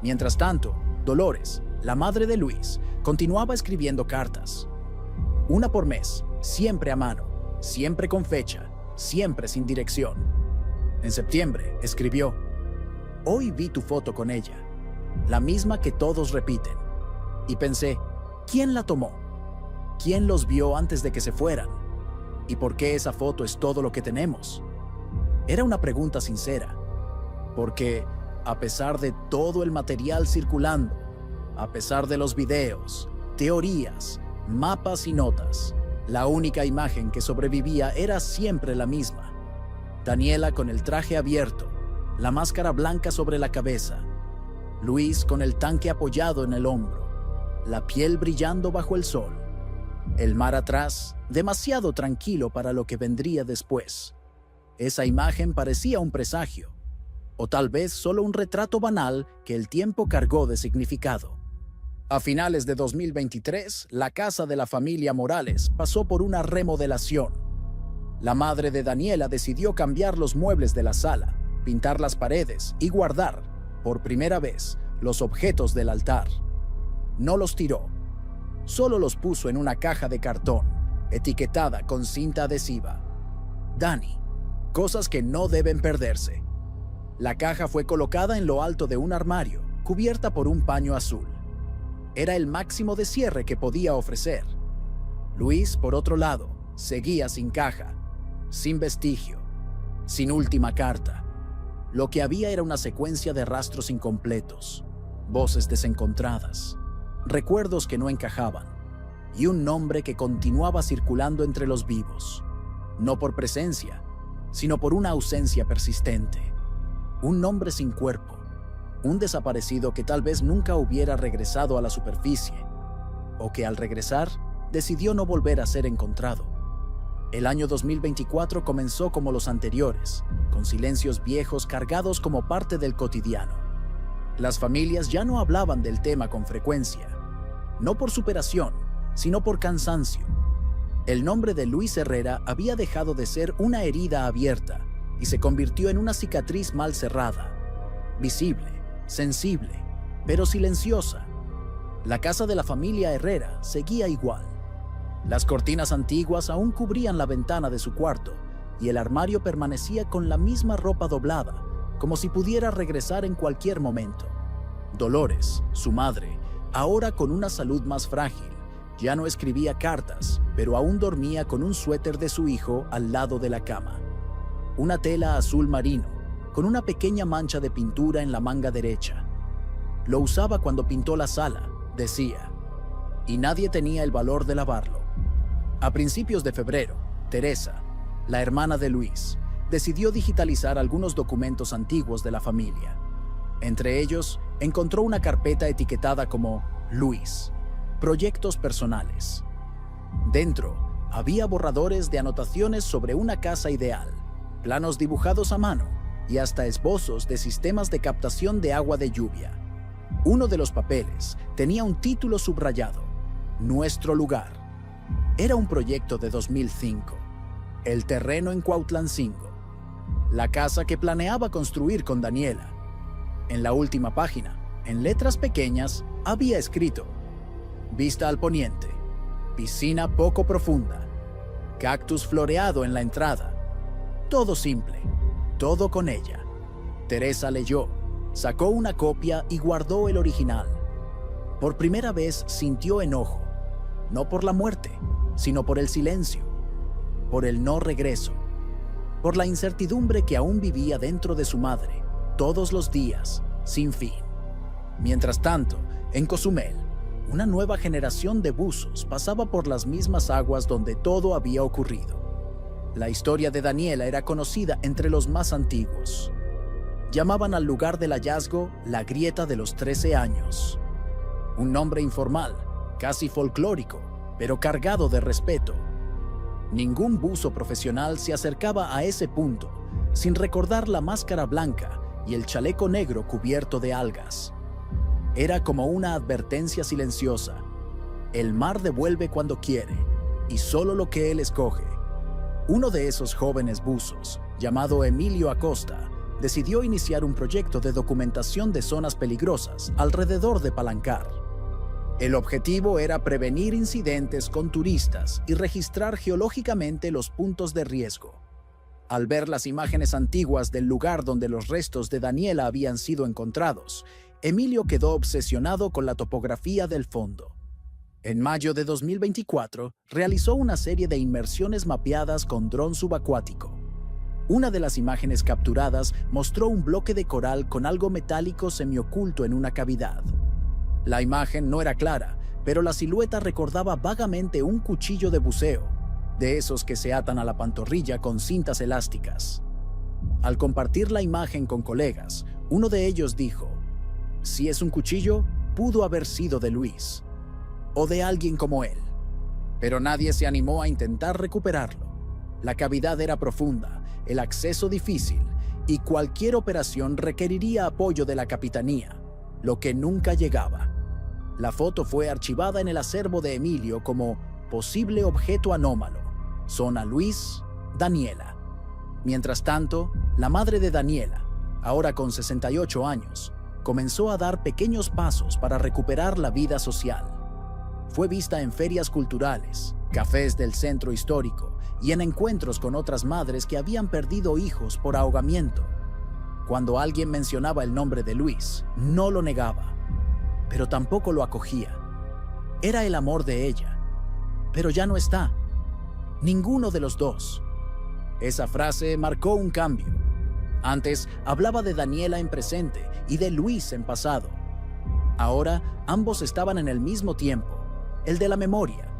Mientras tanto, Dolores, la madre de Luis, continuaba escribiendo cartas. Una por mes, siempre a mano, siempre con fecha, siempre sin dirección. En septiembre, escribió: «Hoy vi tu foto con ella, la misma que todos repiten. Y pensé, ¿quién la tomó? ¿Quién los vio antes de que se fueran? ¿Y por qué esa foto es todo lo que tenemos?». Era una pregunta sincera, porque a pesar de todo el material circulando, a pesar de los videos, teorías, mapas y notas, la única imagen que sobrevivía era siempre la misma. Daniela con el traje abierto, la máscara blanca sobre la cabeza, Luis con el tanque apoyado en el hombro, la piel brillando bajo el sol, el mar atrás, demasiado tranquilo para lo que vendría después. Esa imagen parecía un presagio, o tal vez solo un retrato banal que el tiempo cargó de significado. A finales de 2023, la casa de la familia Morales pasó por una remodelación. La madre de Daniela decidió cambiar los muebles de la sala, pintar las paredes y guardar, por primera vez, los objetos del altar. No los tiró, solo los puso en una caja de cartón, etiquetada con cinta adhesiva. Dani, cosas que no deben perderse. La caja fue colocada en lo alto de un armario, cubierta por un paño azul. Era el máximo de cierre que podía ofrecer. Luis, por otro lado, seguía sin caja, sin vestigio, sin última carta. Lo que había era una secuencia de rastros incompletos, voces desencontradas, recuerdos que no encajaban, y un nombre que continuaba circulando entre los vivos, no por presencia, sino por una ausencia persistente. Un nombre sin cuerpo, un desaparecido que tal vez nunca hubiera regresado a la superficie, o que al regresar decidió no volver a ser encontrado. El año 2024 comenzó como los anteriores, con silencios viejos cargados como parte del cotidiano. Las familias ya no hablaban del tema con frecuencia, no por superación, sino por cansancio. El nombre de Luis Herrera había dejado de ser una herida abierta y se convirtió en una cicatriz mal cerrada, visible, sensible, pero silenciosa. La casa de la familia Herrera seguía igual. Las cortinas antiguas aún cubrían la ventana de su cuarto y el armario permanecía con la misma ropa doblada, como si pudiera regresar en cualquier momento. Dolores, su madre, ahora con una salud más frágil, ya no escribía cartas, pero aún dormía con un suéter de su hijo al lado de la cama. Una tela azul marino, con una pequeña mancha de pintura en la manga derecha. Lo usaba cuando pintó la sala, decía, y nadie tenía el valor de lavarlo. A principios de febrero, Teresa, la hermana de Luis, decidió digitalizar algunos documentos antiguos de la familia. Entre ellos, encontró una carpeta etiquetada como Luis, proyectos personales. Dentro, había borradores de anotaciones sobre una casa ideal, planos dibujados a mano y hasta esbozos de sistemas de captación de agua de lluvia. Uno de los papeles tenía un título subrayado, Nuestro lugar. Era un proyecto de 2005, el terreno en Cuautlancingo, la casa que planeaba construir con Daniela. En la última página, en letras pequeñas, había escrito: vista al poniente, piscina poco profunda, cactus floreado en la entrada. Todo simple, todo con ella. Teresa leyó, sacó una copia y guardó el original. Por primera vez sintió enojo, no por la muerte, sino por el silencio, por el no regreso, por la incertidumbre que aún vivía dentro de su madre, todos los días, sin fin. Mientras tanto, en Cozumel, una nueva generación de buzos pasaba por las mismas aguas donde todo había ocurrido. La historia de Daniela era conocida entre los más antiguos. Llamaban al lugar del hallazgo la Grieta de los 13 años. Un nombre informal, casi folclórico, pero cargado de respeto. Ningún buzo profesional se acercaba a ese punto sin recordar la máscara blanca y el chaleco negro cubierto de algas. Era como una advertencia silenciosa. El mar devuelve cuando quiere, y solo lo que él escoge. Uno de esos jóvenes buzos, llamado Emilio Acosta, decidió iniciar un proyecto de documentación de zonas peligrosas alrededor de Palancar. El objetivo era prevenir incidentes con turistas y registrar geológicamente los puntos de riesgo. Al ver las imágenes antiguas del lugar donde los restos de Daniela habían sido encontrados, Emilio quedó obsesionado con la topografía del fondo. En mayo de 2024, realizó una serie de inmersiones mapeadas con dron subacuático. Una de las imágenes capturadas mostró un bloque de coral con algo metálico semioculto en una cavidad. La imagen no era clara, pero la silueta recordaba vagamente un cuchillo de buceo, de esos que se atan a la pantorrilla con cintas elásticas. Al compartir la imagen con colegas, uno de ellos dijo: "Si es un cuchillo, pudo haber sido de Luis, o de alguien como él". Pero nadie se animó a intentar recuperarlo. La cavidad era profunda, el acceso difícil, y cualquier operación requeriría apoyo de la capitanía, lo que nunca llegaba. La foto fue archivada en el acervo de Emilio como posible objeto anómalo, zona Luis, Daniela. Mientras tanto, la madre de Daniela, ahora con 68 años, comenzó a dar pequeños pasos para recuperar la vida social. Fue vista en ferias culturales, cafés del centro histórico y en encuentros con otras madres que habían perdido hijos por ahogamiento. Cuando alguien mencionaba el nombre de Luis, no lo negaba, pero tampoco lo acogía. Era el amor de ella, pero ya no está. Ninguno de los dos. Esa frase marcó un cambio. Antes hablaba de Daniela en presente y de Luis en pasado. Ahora ambos estaban en el mismo tiempo, el de la memoria.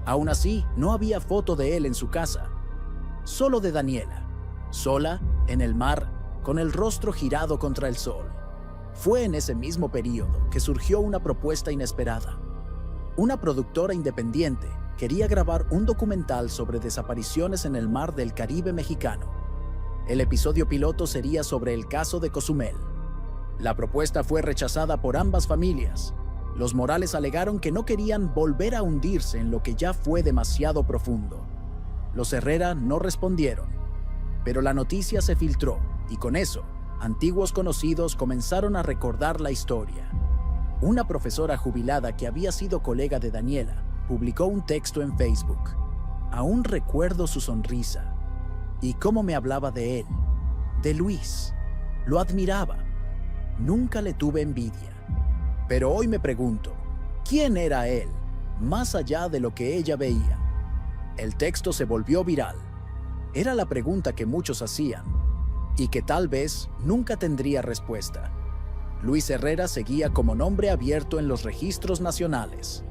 Aún así, no había foto de él en su casa, solo de Daniela, sola, en el mar, con el rostro girado contra el sol. Fue en ese mismo periodo que surgió una propuesta inesperada. Una productora independiente quería grabar un documental sobre desapariciones en el mar del Caribe mexicano. El episodio piloto sería sobre el caso de Cozumel. La propuesta fue rechazada por ambas familias. Los Morales alegaron que no querían volver a hundirse en lo que ya fue demasiado profundo. Los Herrera no respondieron, pero la noticia se filtró y con eso, antiguos conocidos comenzaron a recordar la historia. Una profesora jubilada que había sido colega de Daniela publicó un texto en Facebook. Aún recuerdo su sonrisa y cómo me hablaba de él, de Luis. Lo admiraba. Nunca le tuve envidia. Pero hoy me pregunto, ¿quién era él, más allá de lo que ella veía? El texto se volvió viral. Era la pregunta que muchos hacían y que tal vez nunca tendría respuesta. Luis Herrera seguía como nombre abierto en los registros nacionales.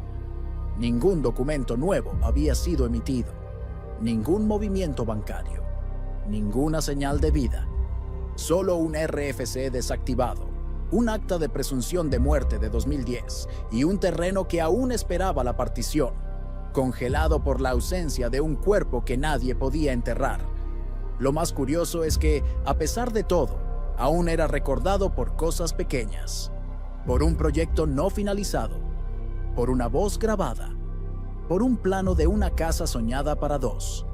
Ningún documento nuevo había sido emitido, ningún movimiento bancario, ninguna señal de vida, solo un RFC desactivado, un acta de presunción de muerte de 2010 y un terreno que aún esperaba la partición, congelado por la ausencia de un cuerpo que nadie podía enterrar. Lo más curioso es que, a pesar de todo, aún era recordado por cosas pequeñas, por un proyecto no finalizado, por una voz grabada, por un plano de una casa soñada para dos,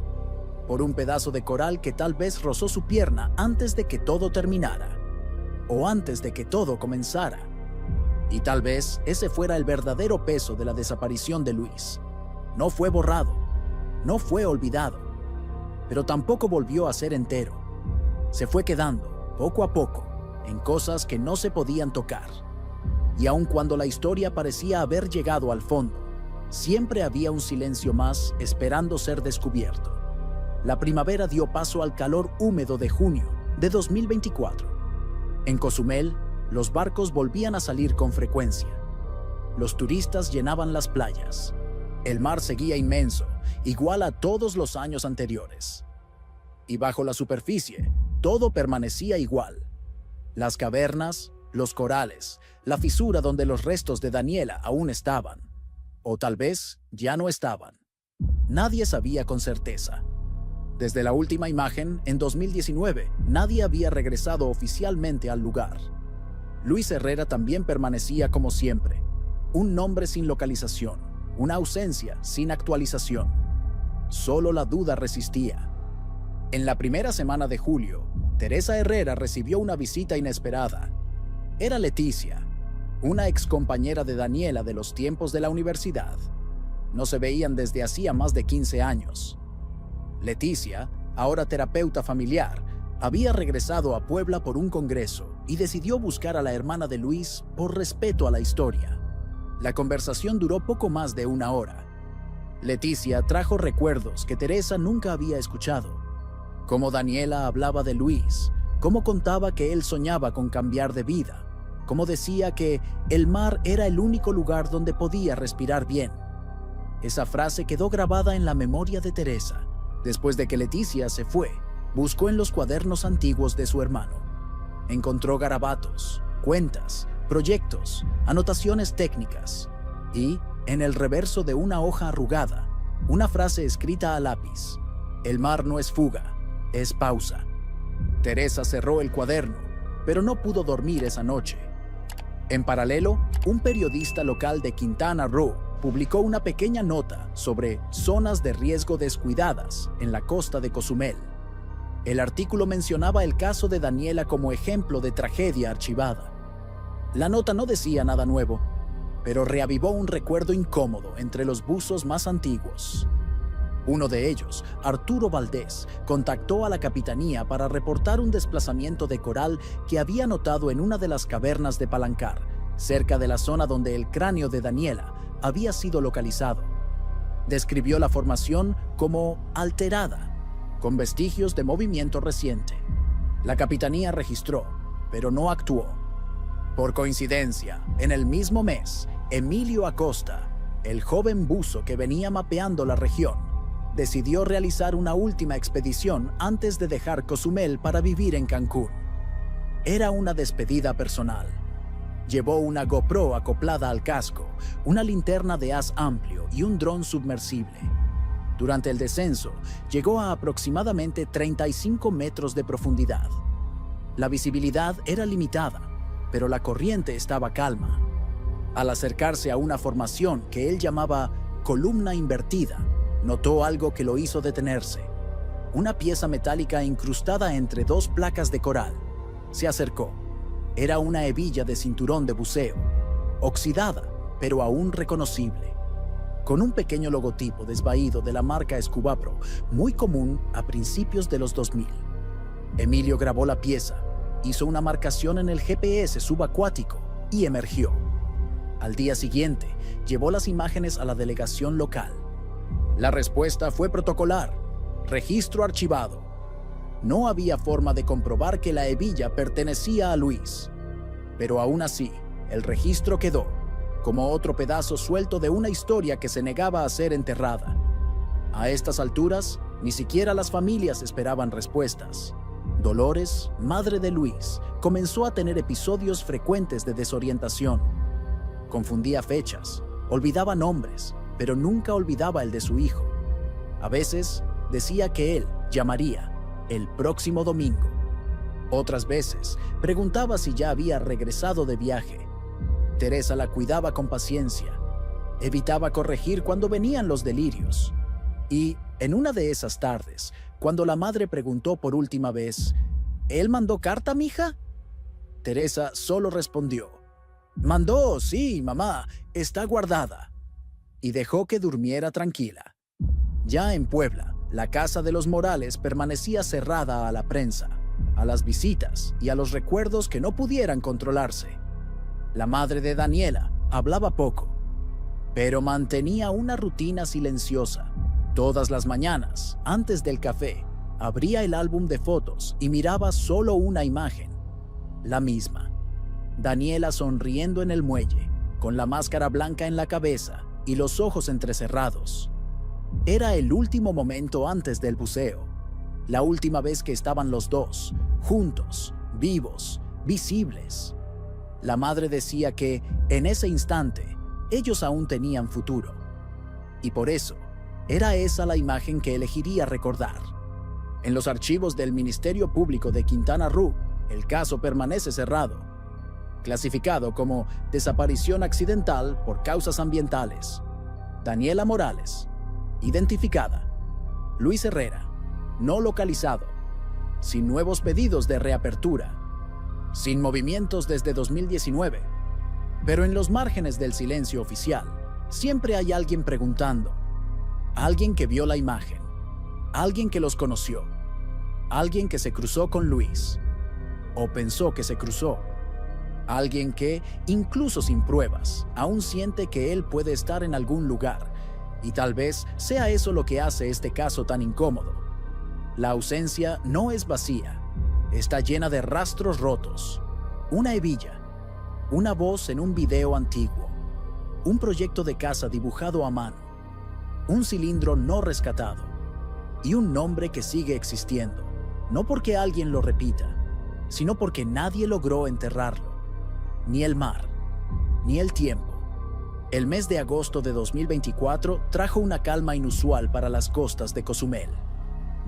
por un pedazo de coral que tal vez rozó su pierna antes de que todo terminara, o antes de que todo comenzara. Y tal vez ese fuera el verdadero peso de la desaparición de Luis. No fue borrado, no fue olvidado, pero tampoco volvió a ser entero. Se fue quedando, poco a poco, en cosas que no se podían tocar. Y aun cuando la historia parecía haber llegado al fondo, siempre había un silencio más esperando ser descubierto. La primavera dio paso al calor húmedo de junio de 2024. En Cozumel, los barcos volvían a salir con frecuencia. Los turistas llenaban las playas. El mar seguía inmenso, igual a todos los años anteriores. Y bajo la superficie, todo permanecía igual. Las cavernas, los corales, la fisura donde los restos de Daniela aún estaban. O tal vez ya no estaban. Nadie sabía con certeza. Desde la última imagen, en 2019, nadie había regresado oficialmente al lugar. Luis Herrera también permanecía como siempre. Un nombre sin localización, una ausencia sin actualización. solo la duda resistía. En la primera semana de julio, Teresa Herrera recibió una visita inesperada. Era Leticia, una excompañera de Daniela de los tiempos de la universidad. No se veían desde hacía más de 15 años. Leticia, ahora terapeuta familiar, había regresado a Puebla por un congreso y decidió buscar a la hermana de Luis por respeto a la historia. La conversación duró poco más de 1 hora. Leticia trajo recuerdos que Teresa nunca había escuchado. Cómo Daniela hablaba de Luis, cómo contaba que él soñaba con cambiar de vida, cómo decía que el mar era el único lugar donde podía respirar bien. Esa frase quedó grabada en la memoria de Teresa. Después de que Leticia se fue, buscó en los cuadernos antiguos de su hermano. Encontró garabatos, cuentas, proyectos, anotaciones técnicas y, en el reverso de una hoja arrugada, una frase escrita a lápiz: el mar no es fuga, es pausa. Teresa cerró el cuaderno, pero no pudo dormir esa noche. En paralelo, un periodista local de Quintana Roo publicó una pequeña nota sobre zonas de riesgo descuidadas en la costa de Cozumel. El artículo mencionaba el caso de Daniela como ejemplo de tragedia archivada. La nota no decía nada nuevo, pero reavivó un recuerdo incómodo entre los buzos más antiguos. Uno de ellos, Arturo Valdés, contactó a la capitanía para reportar un desplazamiento de coral que había notado en una de las cavernas de Palancar, cerca de la zona donde el cráneo de Daniela había sido localizado. Describió la formación como alterada, con vestigios de movimiento reciente. La capitanía registró, pero no actuó. Por coincidencia, en el mismo mes, Emilio Acosta, el joven buzo que venía mapeando la región, decidió realizar una última expedición antes de dejar Cozumel para vivir en Cancún. Era una despedida personal. Llevó una GoPro acoplada al casco, una linterna de haz amplio y un dron submersible. Durante el descenso, llegó a aproximadamente 35 metros de profundidad. La visibilidad era limitada, pero la corriente estaba calma. Al acercarse a una formación que él llamaba columna invertida, notó algo que lo hizo detenerse. Una pieza metálica incrustada entre 2 placas de coral. Se acercó. Era una hebilla de cinturón de buceo, oxidada, pero aún reconocible, con un pequeño logotipo desvaído de la marca Scubapro, muy común a principios de los 2000. Emilio grabó la pieza, hizo una marcación en el GPS subacuático y emergió. Al día siguiente, llevó las imágenes a la delegación local. La respuesta fue protocolar: registro archivado. No había forma de comprobar que la hebilla pertenecía a Luis. Pero aún así, el registro quedó, como otro pedazo suelto de una historia que se negaba a ser enterrada. A estas alturas, ni siquiera las familias esperaban respuestas. Dolores, madre de Luis, comenzó a tener episodios frecuentes de desorientación. Confundía fechas, olvidaba nombres, pero nunca olvidaba el de su hijo. A veces, decía que él llamaría el próximo domingo. Otras veces, preguntaba si ya había regresado de viaje. Teresa la cuidaba con paciencia. Evitaba corregir cuando venían los delirios. Y, en una de esas tardes, cuando la madre preguntó por última vez: ¿él mandó carta, mija? Teresa solo respondió: mandó, sí, mamá, está guardada. Y dejó que durmiera tranquila. Ya en Puebla, la casa de los Morales permanecía cerrada a la prensa, a las visitas y a los recuerdos que no pudieran controlarse. La madre de Daniela hablaba poco, pero mantenía una rutina silenciosa. Todas las mañanas, antes del café, abría el álbum de fotos y miraba solo una imagen, la misma. Daniela sonriendo en el muelle, con la máscara blanca en la cabeza y los ojos entrecerrados. Era el último momento antes del buceo, la última vez que estaban los dos, juntos, vivos, visibles. La madre decía que, en ese instante, ellos aún tenían futuro. Y por eso, era esa la imagen que elegiría recordar. En los archivos del Ministerio Público de Quintana Roo, el caso permanece cerrado, clasificado como desaparición accidental por causas ambientales. Daniela Morales, identificada, Luis Herrera, no localizado, sin nuevos pedidos de reapertura, sin movimientos desde 2019. Pero en los márgenes del silencio oficial, siempre hay alguien preguntando, alguien que vio la imagen, alguien que los conoció, alguien que se cruzó con Luis, o pensó que se cruzó, alguien que, incluso sin pruebas, aún siente que él puede estar en algún lugar, y tal vez sea eso lo que hace este caso tan incómodo. La ausencia no es vacía, está llena de rastros rotos, una hebilla, una voz en un video antiguo, un proyecto de casa dibujado a mano, un cilindro no rescatado y un nombre que sigue existiendo, no porque alguien lo repita, sino porque nadie logró enterrarlo, ni el mar, ni el tiempo. El mes de agosto de 2024 trajo una calma inusual para las costas de Cozumel.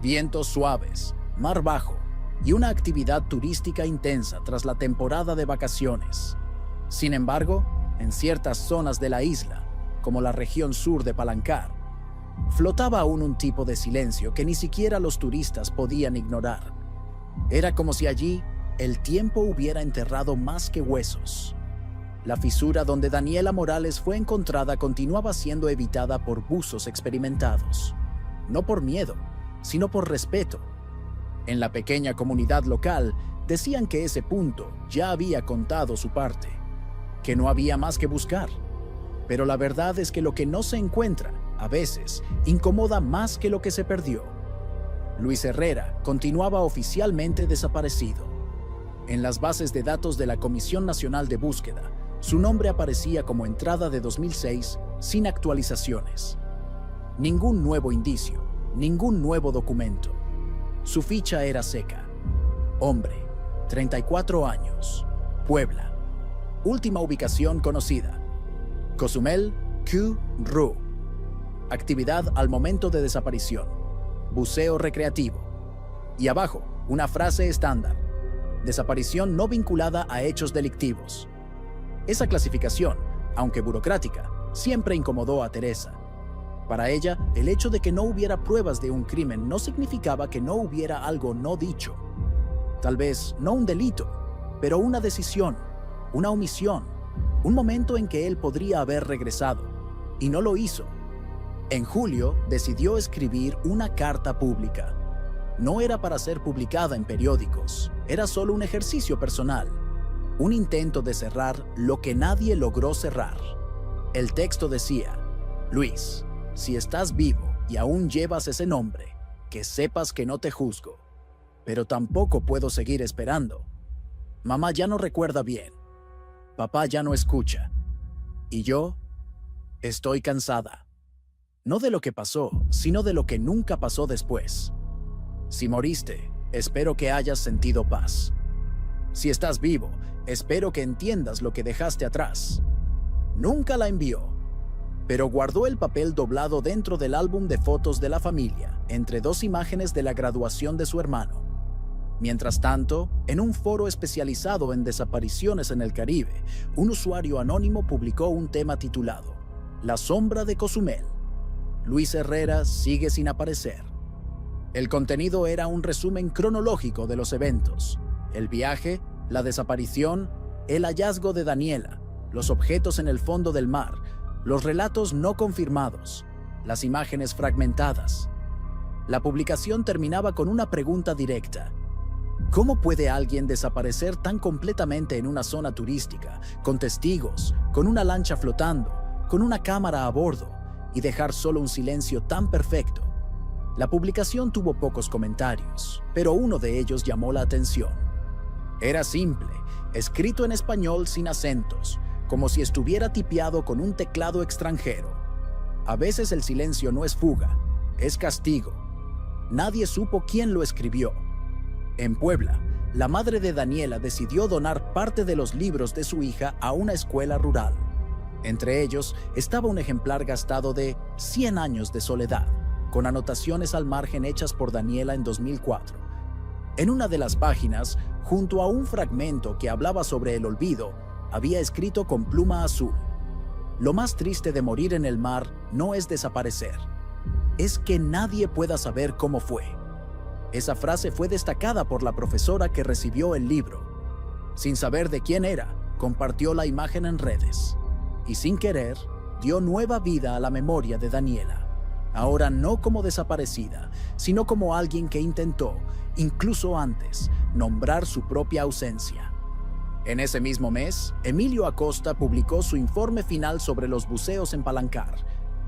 Vientos suaves, mar bajo y una actividad turística intensa tras la temporada de vacaciones. Sin embargo, en ciertas zonas de la isla, como la región sur de Palancar, flotaba aún un tipo de silencio que ni siquiera los turistas podían ignorar. Era como si allí el tiempo hubiera enterrado más que huesos. La fisura donde Daniela Morales fue encontrada continuaba siendo evitada por buzos experimentados. No por miedo, sino por respeto. En la pequeña comunidad local decían que ese punto ya había contado su parte, que no había más que buscar. Pero la verdad es que lo que no se encuentra, a veces, incomoda más que lo que se perdió. Luis Herrera continuaba oficialmente desaparecido. En las bases de datos de la Comisión Nacional de Búsqueda, su nombre aparecía como entrada de 2006 sin actualizaciones. Ningún nuevo indicio, ningún nuevo documento. Su ficha era seca. Hombre, 34 años, Puebla. Última ubicación conocida: Cozumel, Q.Ru. Actividad al momento de desaparición: buceo recreativo. Y abajo, una frase estándar: desaparición no vinculada a hechos delictivos. Esa clasificación, aunque burocrática, siempre incomodó a Teresa. Para ella, el hecho de que no hubiera pruebas de un crimen no significaba que no hubiera algo no dicho. Tal vez no un delito, pero una decisión, una omisión, un momento en que él podría haber regresado, y no lo hizo. En julio, decidió escribir una carta pública. No era para ser publicada en periódicos, era solo un ejercicio personal, un intento de cerrar lo que nadie logró cerrar. El texto decía: Luis, si estás vivo y aún llevas ese nombre, que sepas que no te juzgo, pero tampoco puedo seguir esperando. Mamá ya no recuerda bien, papá ya no escucha, y yo estoy cansada. No de lo que pasó, sino de lo que nunca pasó después. Si moriste, espero que hayas sentido paz. Si estás vivo, espero que entiendas lo que dejaste atrás. Nunca la envió, pero guardó el papel doblado dentro del álbum de fotos de la familia, entre dos imágenes de la graduación de su hermano. Mientras tanto, en un foro especializado en desapariciones en el Caribe, un usuario anónimo publicó un tema titulado La sombra de Cozumel. Luis Herrera sigue sin aparecer. El contenido era un resumen cronológico de los eventos: el viaje, la desaparición, el hallazgo de Daniela, los objetos en el fondo del mar, los relatos no confirmados, las imágenes fragmentadas. La publicación terminaba con una pregunta directa: ¿cómo puede alguien desaparecer tan completamente en una zona turística, con testigos, con una lancha flotando, con una cámara a bordo, y dejar solo un silencio tan perfecto? La publicación tuvo pocos comentarios, pero uno de ellos llamó la atención. Era simple, escrito en español sin acentos, como si estuviera tipeado con un teclado extranjero. A veces el silencio no es fuga, es castigo. Nadie supo quién lo escribió. En Puebla, la madre de Daniela decidió donar parte de los libros de su hija a una escuela rural. Entre ellos estaba un ejemplar gastado de 100 años de soledad, con anotaciones al margen hechas por Daniela en 2004. En una de las páginas, junto a un fragmento que hablaba sobre el olvido, había escrito con pluma azul: lo más triste de morir en el mar no es desaparecer, es que nadie pueda saber cómo fue. Esa frase fue destacada por la profesora que recibió el libro. Sin saber de quién era, compartió la imagen en redes y sin querer dio nueva vida a la memoria de Daniela. Ahora no como desaparecida, sino como alguien que intentó, incluso antes, nombrar su propia ausencia. En ese mismo mes, Emilio Acosta publicó su informe final sobre los buceos en Palancar.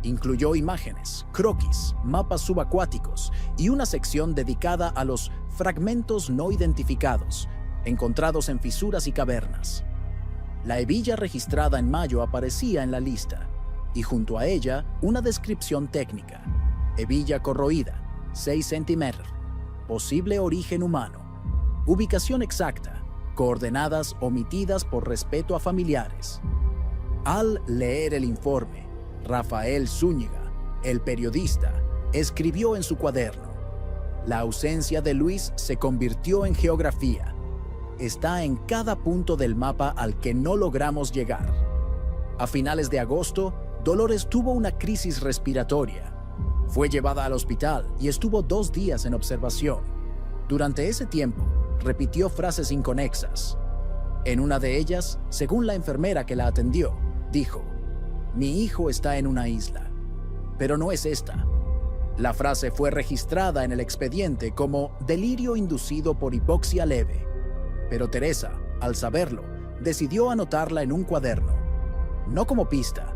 Incluyó imágenes, croquis, mapas subacuáticos y una sección dedicada a los fragmentos no identificados, encontrados en fisuras y cavernas. La hebilla registrada en mayo aparecía en la lista, y junto a ella una descripción técnica. Hebilla corroída, 6 centímetros, posible origen humano, ubicación exacta, coordenadas omitidas por respeto a familiares. Al leer el informe, Rafael Zúñiga, el periodista, escribió en su cuaderno: la ausencia de Luis se convirtió en geografía. Está en cada punto del mapa al que no logramos llegar. A finales de agosto, Dolores tuvo una crisis respiratoria. Fue llevada al hospital y estuvo 2 días en observación. Durante ese tiempo, repitió frases inconexas. En una de ellas, según la enfermera que la atendió, dijo: «Mi hijo está en una isla». Pero no es esta. La frase fue registrada en el expediente como delirio inducido por hipoxia leve. Pero Teresa, al saberlo, decidió anotarla en un cuaderno, no como pista,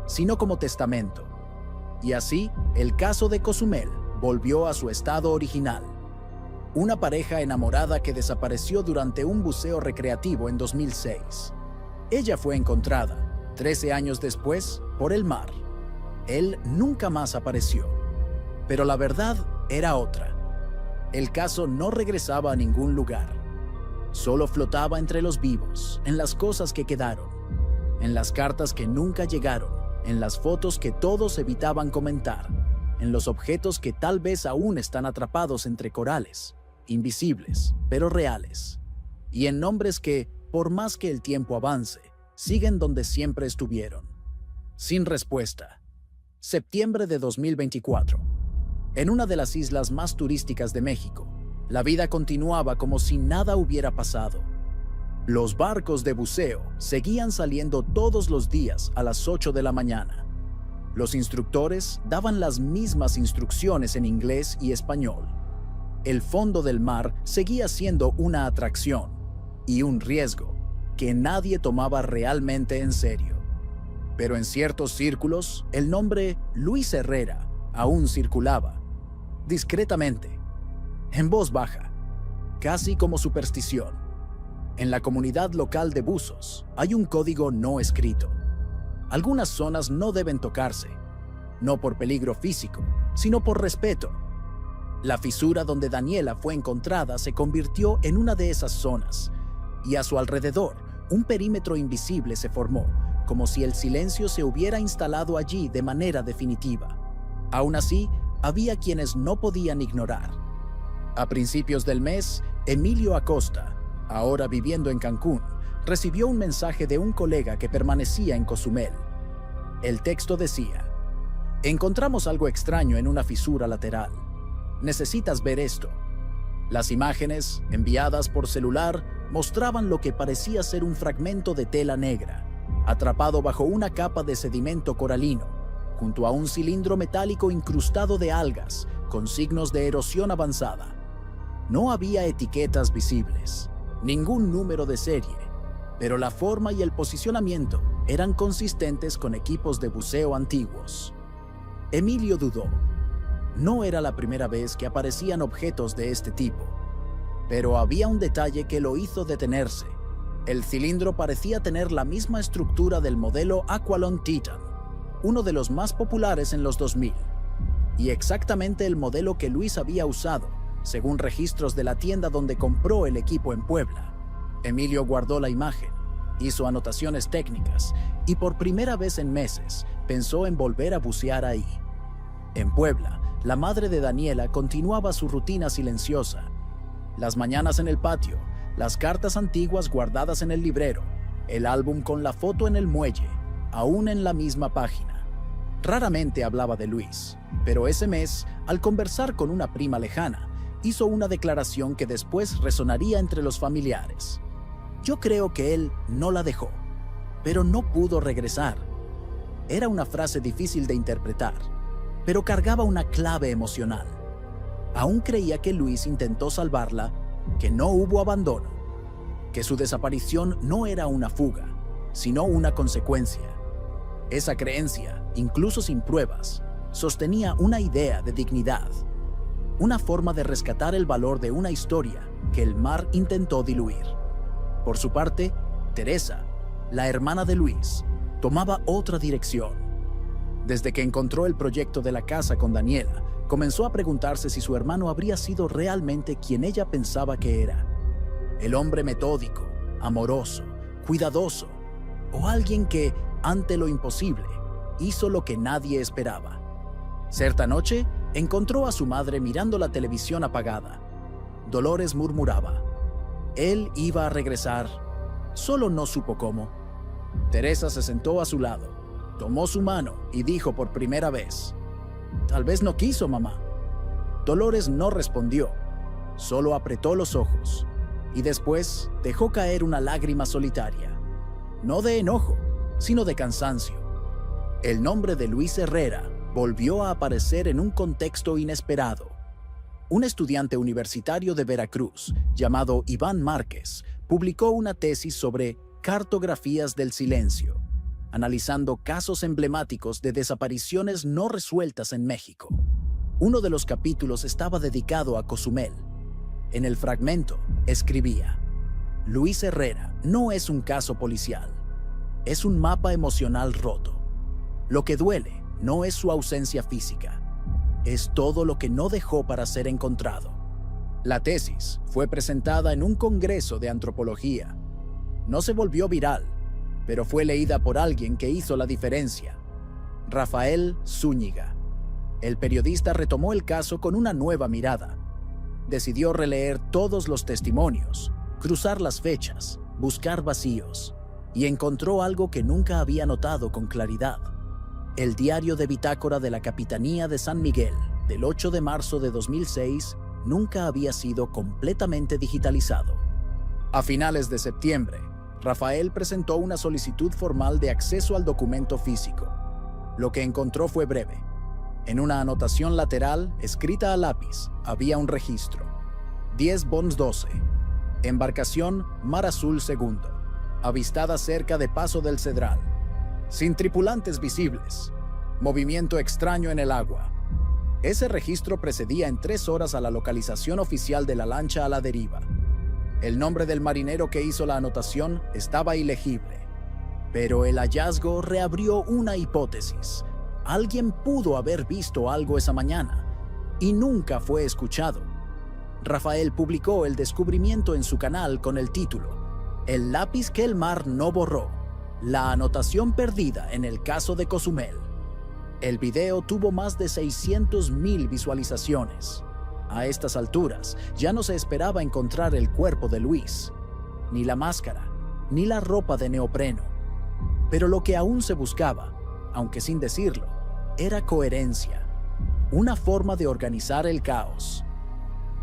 sino como testamento. Y así, el caso de Cozumel volvió a su estado original. Una pareja enamorada que desapareció durante un buceo recreativo en 2006. Ella fue encontrada, 13 años después, por el mar. Él nunca más apareció. Pero la verdad era otra. El caso no regresaba a ningún lugar. Solo flotaba entre los vivos, en las cosas que quedaron, en las cartas que nunca llegaron, en las fotos que todos evitaban comentar, en los objetos que tal vez aún están atrapados entre corales, invisibles, pero reales, y en nombres que, por más que el tiempo avance, siguen donde siempre estuvieron. Sin respuesta. Septiembre de 2024. En una de las islas más turísticas de México, la vida continuaba como si nada hubiera pasado. Los barcos de buceo seguían saliendo todos los días a las 8 de la mañana. Los instructores daban las mismas instrucciones en inglés y español. El fondo del mar seguía siendo una atracción y un riesgo que nadie tomaba realmente en serio. Pero en ciertos círculos, el nombre Luis Herrera aún circulaba, discretamente, en voz baja, casi como superstición. En la comunidad local de buzos hay un código no escrito. Algunas zonas no deben tocarse, no por peligro físico, sino por respeto. La fisura donde Daniela fue encontrada se convirtió en una de esas zonas, y a su alrededor un perímetro invisible se formó, como si el silencio se hubiera instalado allí de manera definitiva. Aún así, había quienes no podían ignorar. A principios del mes, Emilio Acosta, ahora viviendo en Cancún, recibió un mensaje de un colega que permanecía en Cozumel. El texto decía: «Encontramos algo extraño en una fisura lateral. Necesitas ver esto». Las imágenes, enviadas por celular, mostraban lo que parecía ser un fragmento de tela negra, atrapado bajo una capa de sedimento coralino, junto a un cilindro metálico incrustado de algas, con signos de erosión avanzada. No había etiquetas visibles, ningún número de serie, pero la forma y el posicionamiento eran consistentes con equipos de buceo antiguos. Emilio dudó. No era la primera vez que aparecían objetos de este tipo, pero había un detalle que lo hizo detenerse. El cilindro parecía tener la misma estructura del modelo Aqualon Titan, uno de los más populares en los 2000, y exactamente el modelo que Luis había usado, según registros de la tienda donde compró el equipo en Puebla. Emilio guardó la imagen, hizo anotaciones técnicas y por primera vez en meses pensó en volver a bucear ahí. En Puebla, la madre de Daniela continuaba su rutina silenciosa. Las mañanas en el patio, las cartas antiguas guardadas en el librero, el álbum con la foto en el muelle, aún en la misma página. Raramente hablaba de Luis, pero ese mes, al conversar con una prima lejana, hizo una declaración que después resonaría entre los familiares. Yo creo que él no la dejó, pero no pudo regresar. Era una frase difícil de interpretar, pero cargaba una clave emocional. Aún creía que Luis intentó salvarla, que no hubo abandono, que su desaparición no era una fuga, sino una consecuencia. Esa creencia, incluso sin pruebas, sostenía una idea de dignidad, una forma de rescatar el valor de una historia que el mar intentó diluir. Por su parte, Teresa, la hermana de Luis, tomaba otra dirección. Desde que encontró el proyecto de la casa con Daniela, comenzó a preguntarse si su hermano habría sido realmente quien ella pensaba que era. El hombre metódico, amoroso, cuidadoso, o alguien que, ante lo imposible, hizo lo que nadie esperaba. Cierta noche, encontró a su madre mirando la televisión apagada. Dolores murmuraba. Él iba a regresar, solo no supo cómo. Teresa se sentó a su lado, tomó su mano y dijo por primera vez: «Tal vez no quiso, mamá». Dolores no respondió, solo apretó los ojos y después dejó caer una lágrima solitaria, no de enojo, sino de cansancio. El nombre de Luis Herrera volvió a aparecer en un contexto inesperado. Un estudiante universitario de Veracruz, llamado Iván Márquez, publicó una tesis sobre cartografías del silencio, analizando casos emblemáticos de desapariciones no resueltas en México. Uno de los capítulos estaba dedicado a Cozumel. En el fragmento escribía: Luis Herrera no es un caso policial, es un mapa emocional roto. Lo que duele no es su ausencia física, es todo lo que no dejó para ser encontrado. La tesis fue presentada en un congreso de antropología. No se volvió viral, pero fue leída por alguien que hizo la diferencia: Rafael Zúñiga. El periodista retomó el caso con una nueva mirada. Decidió releer todos los testimonios, cruzar las fechas, buscar vacíos, y encontró algo que nunca había notado con claridad. El diario de bitácora de la Capitanía de San Miguel, del 8 de marzo de 2006, nunca había sido completamente digitalizado. A finales de septiembre, Rafael presentó una solicitud formal de acceso al documento físico. Lo que encontró fue breve. En una anotación lateral, escrita a lápiz, había un registro: 10 Bons 12, embarcación Mar Azul II, avistada cerca de Paso del Cedral, sin tripulantes visibles, movimiento extraño en el agua. Ese registro precedía en 3 horas a la localización oficial de la lancha a la deriva. El nombre del marinero que hizo la anotación estaba ilegible, pero el hallazgo reabrió una hipótesis. Alguien pudo haber visto algo esa mañana y nunca fue escuchado. Rafael publicó el descubrimiento en su canal con el título: El lápiz que el mar no borró, la anotación perdida en el caso de Cozumel. El video tuvo más de 600,000 visualizaciones. A estas alturas, ya no se esperaba encontrar el cuerpo de Luis, ni la máscara, ni la ropa de neopreno. Pero lo que aún se buscaba, aunque sin decirlo, era coherencia, una forma de organizar el caos.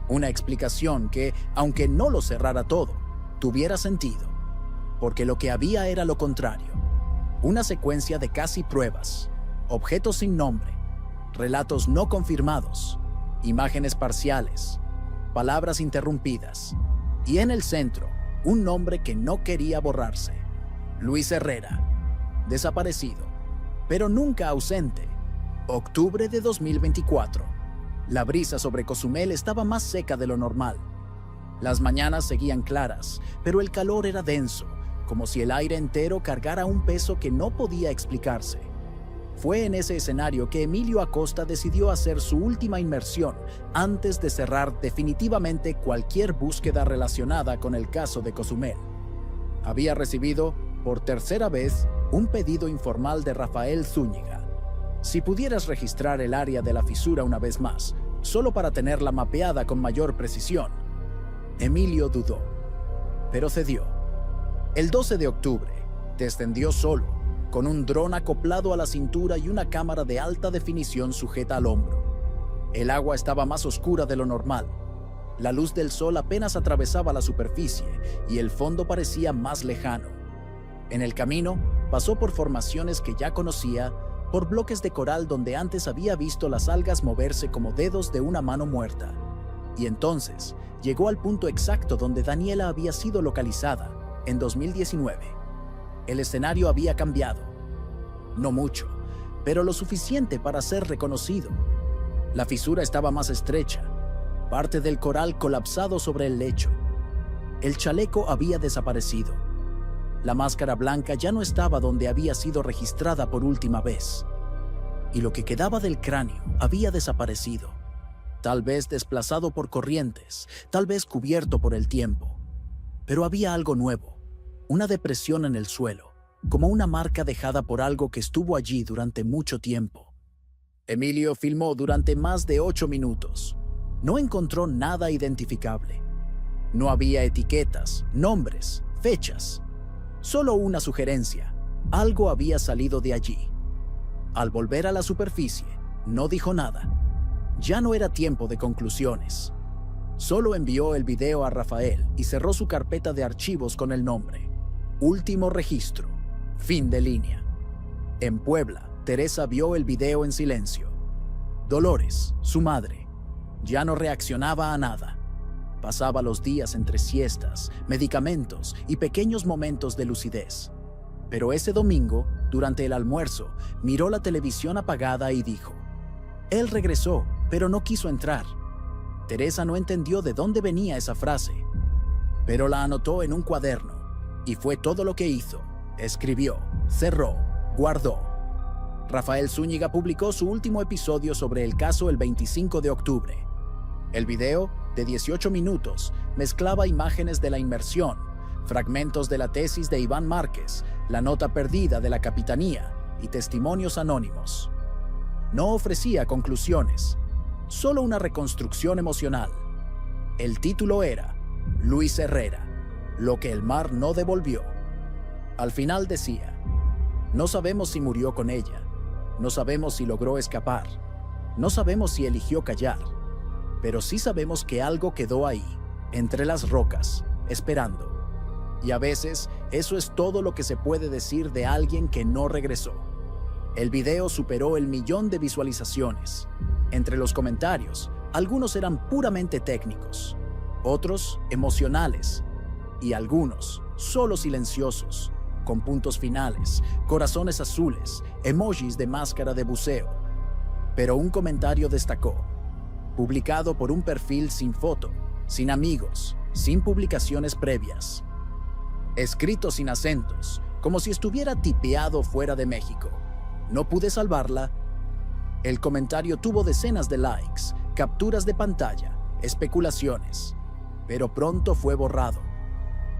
Una explicación que, aunque no lo cerrara todo, tuviera sentido, porque lo que había era lo contrario: una secuencia de casi pruebas, objetos sin nombre, relatos no confirmados, imágenes parciales, palabras interrumpidas, y en el centro, un nombre que no quería borrarse: Luis Herrera, desaparecido, pero nunca ausente. Octubre de 2024. La brisa sobre Cozumel estaba más seca de lo normal. Las mañanas seguían claras, pero el calor era denso, como si el aire entero cargara un peso que no podía explicarse. Fue en ese escenario que Emilio Acosta decidió hacer su última inmersión antes de cerrar definitivamente cualquier búsqueda relacionada con el caso de Cozumel. Había recibido, por tercera vez, un pedido informal de Rafael Zúñiga. Si pudieras registrar el área de la fisura una vez más, solo para tenerla mapeada con mayor precisión. Emilio dudó, pero cedió. El 12 de octubre, descendió solo, con un dron acoplado a la cintura y una cámara de alta definición sujeta al hombro. El agua estaba más oscura de lo normal. La luz del sol apenas atravesaba la superficie y el fondo parecía más lejano. En el camino, pasó por formaciones que ya conocía, por bloques de coral donde antes había visto las algas moverse como dedos de una mano muerta. Y entonces, llegó al punto exacto donde Daniela había sido localizada, en 2019. El escenario había cambiado. No mucho, pero lo suficiente para ser reconocido. La fisura estaba más estrecha, parte del coral colapsado sobre el lecho. El chaleco había desaparecido. La máscara blanca ya no estaba donde había sido registrada por última vez. Y lo que quedaba del cráneo había desaparecido. Tal vez desplazado por corrientes, tal vez cubierto por el tiempo. Pero había algo nuevo, una depresión en el suelo, como una marca dejada por algo que estuvo allí durante mucho tiempo. Emilio filmó durante más de 8 minutos. No encontró nada identificable. No había etiquetas, nombres, fechas. Solo una sugerencia. Algo había salido de allí. Al volver a la superficie, no dijo nada. Ya no era tiempo de conclusiones. Solo envió el video a Rafael y cerró su carpeta de archivos con el nombre. Último registro. Fin de línea. En Puebla, Teresa vio el video en silencio. Dolores, su madre, ya no reaccionaba a nada. Pasaba los días entre siestas, medicamentos y pequeños momentos de lucidez. Pero ese domingo, durante el almuerzo, miró la televisión apagada y dijo: él regresó, pero no quiso entrar. Teresa no entendió de dónde venía esa frase, pero la anotó en un cuaderno, y fue todo lo que hizo. Escribió, cerró, guardó. Rafael Zúñiga publicó su último episodio sobre el caso el 25 de octubre. El video, de 18 minutos, mezclaba imágenes de la inmersión, fragmentos de la tesis de Iván Márquez, la nota perdida de la Capitanía y testimonios anónimos. No ofrecía conclusiones, solo una reconstrucción emocional. El título era Luis Herrera, lo que el mar no devolvió. Al final decía: no sabemos si murió con ella, no sabemos si logró escapar, no sabemos si eligió callar, pero sí sabemos que algo quedó ahí, entre las rocas, esperando. Y a veces eso es todo lo que se puede decir de alguien que no regresó. El video superó el 1.000.000 de visualizaciones. Entre los comentarios, algunos eran puramente técnicos, otros emocionales, y algunos solo silenciosos, con puntos finales, corazones azules, emojis de máscara de buceo. Pero un comentario destacó, publicado por un perfil sin foto, sin amigos, sin publicaciones previas. Escrito sin acentos, como si estuviera tipeado fuera de México. No pude salvarla. El comentario tuvo decenas de likes, capturas de pantalla, especulaciones, pero pronto fue borrado.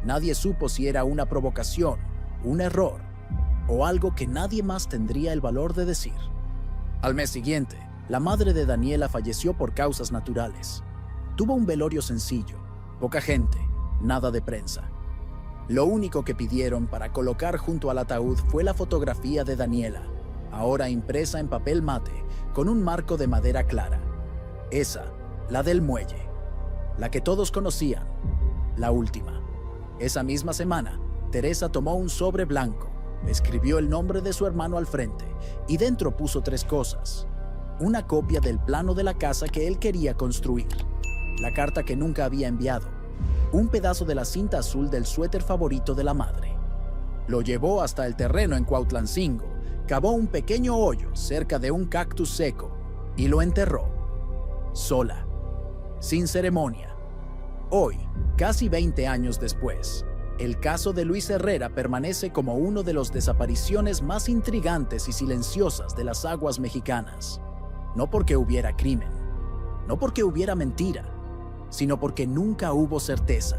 Nadie supo si era una provocación, un error o algo que nadie más tendría el valor de decir. Al mes siguiente, la madre de Daniela falleció por causas naturales. Tuvo un velorio sencillo, poca gente, nada de prensa. Lo único que pidieron para colocar junto al ataúd fue la fotografía de Daniela, ahora impresa en papel mate, con un marco de madera clara. Esa, la del muelle, la que todos conocían, la última. Esa misma semana, Teresa tomó un sobre blanco, escribió el nombre de su hermano al frente y dentro puso 3 cosas. Una copia del plano de la casa que él quería construir, la carta que nunca había enviado, un pedazo de la cinta azul del suéter favorito de la madre. Lo llevó hasta el terreno en Cuautlancingo, cavó un pequeño hoyo cerca de un cactus seco y lo enterró. Sola, sin ceremonia. Hoy, casi 20 años después, el caso de Luis Herrera permanece como uno de las desapariciones más intrigantes y silenciosas de las aguas mexicanas. No porque hubiera crimen, no porque hubiera mentira, sino porque nunca hubo certeza.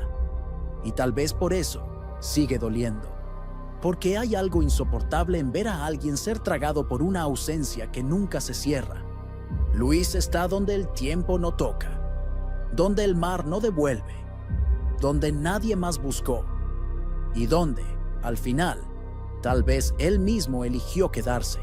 Y tal vez por eso sigue doliendo. Porque hay algo insoportable en ver a alguien ser tragado por una ausencia que nunca se cierra. Luis está donde el tiempo no toca, donde el mar no devuelve, donde nadie más buscó y donde, al final, Tal vez él mismo eligió quedarse.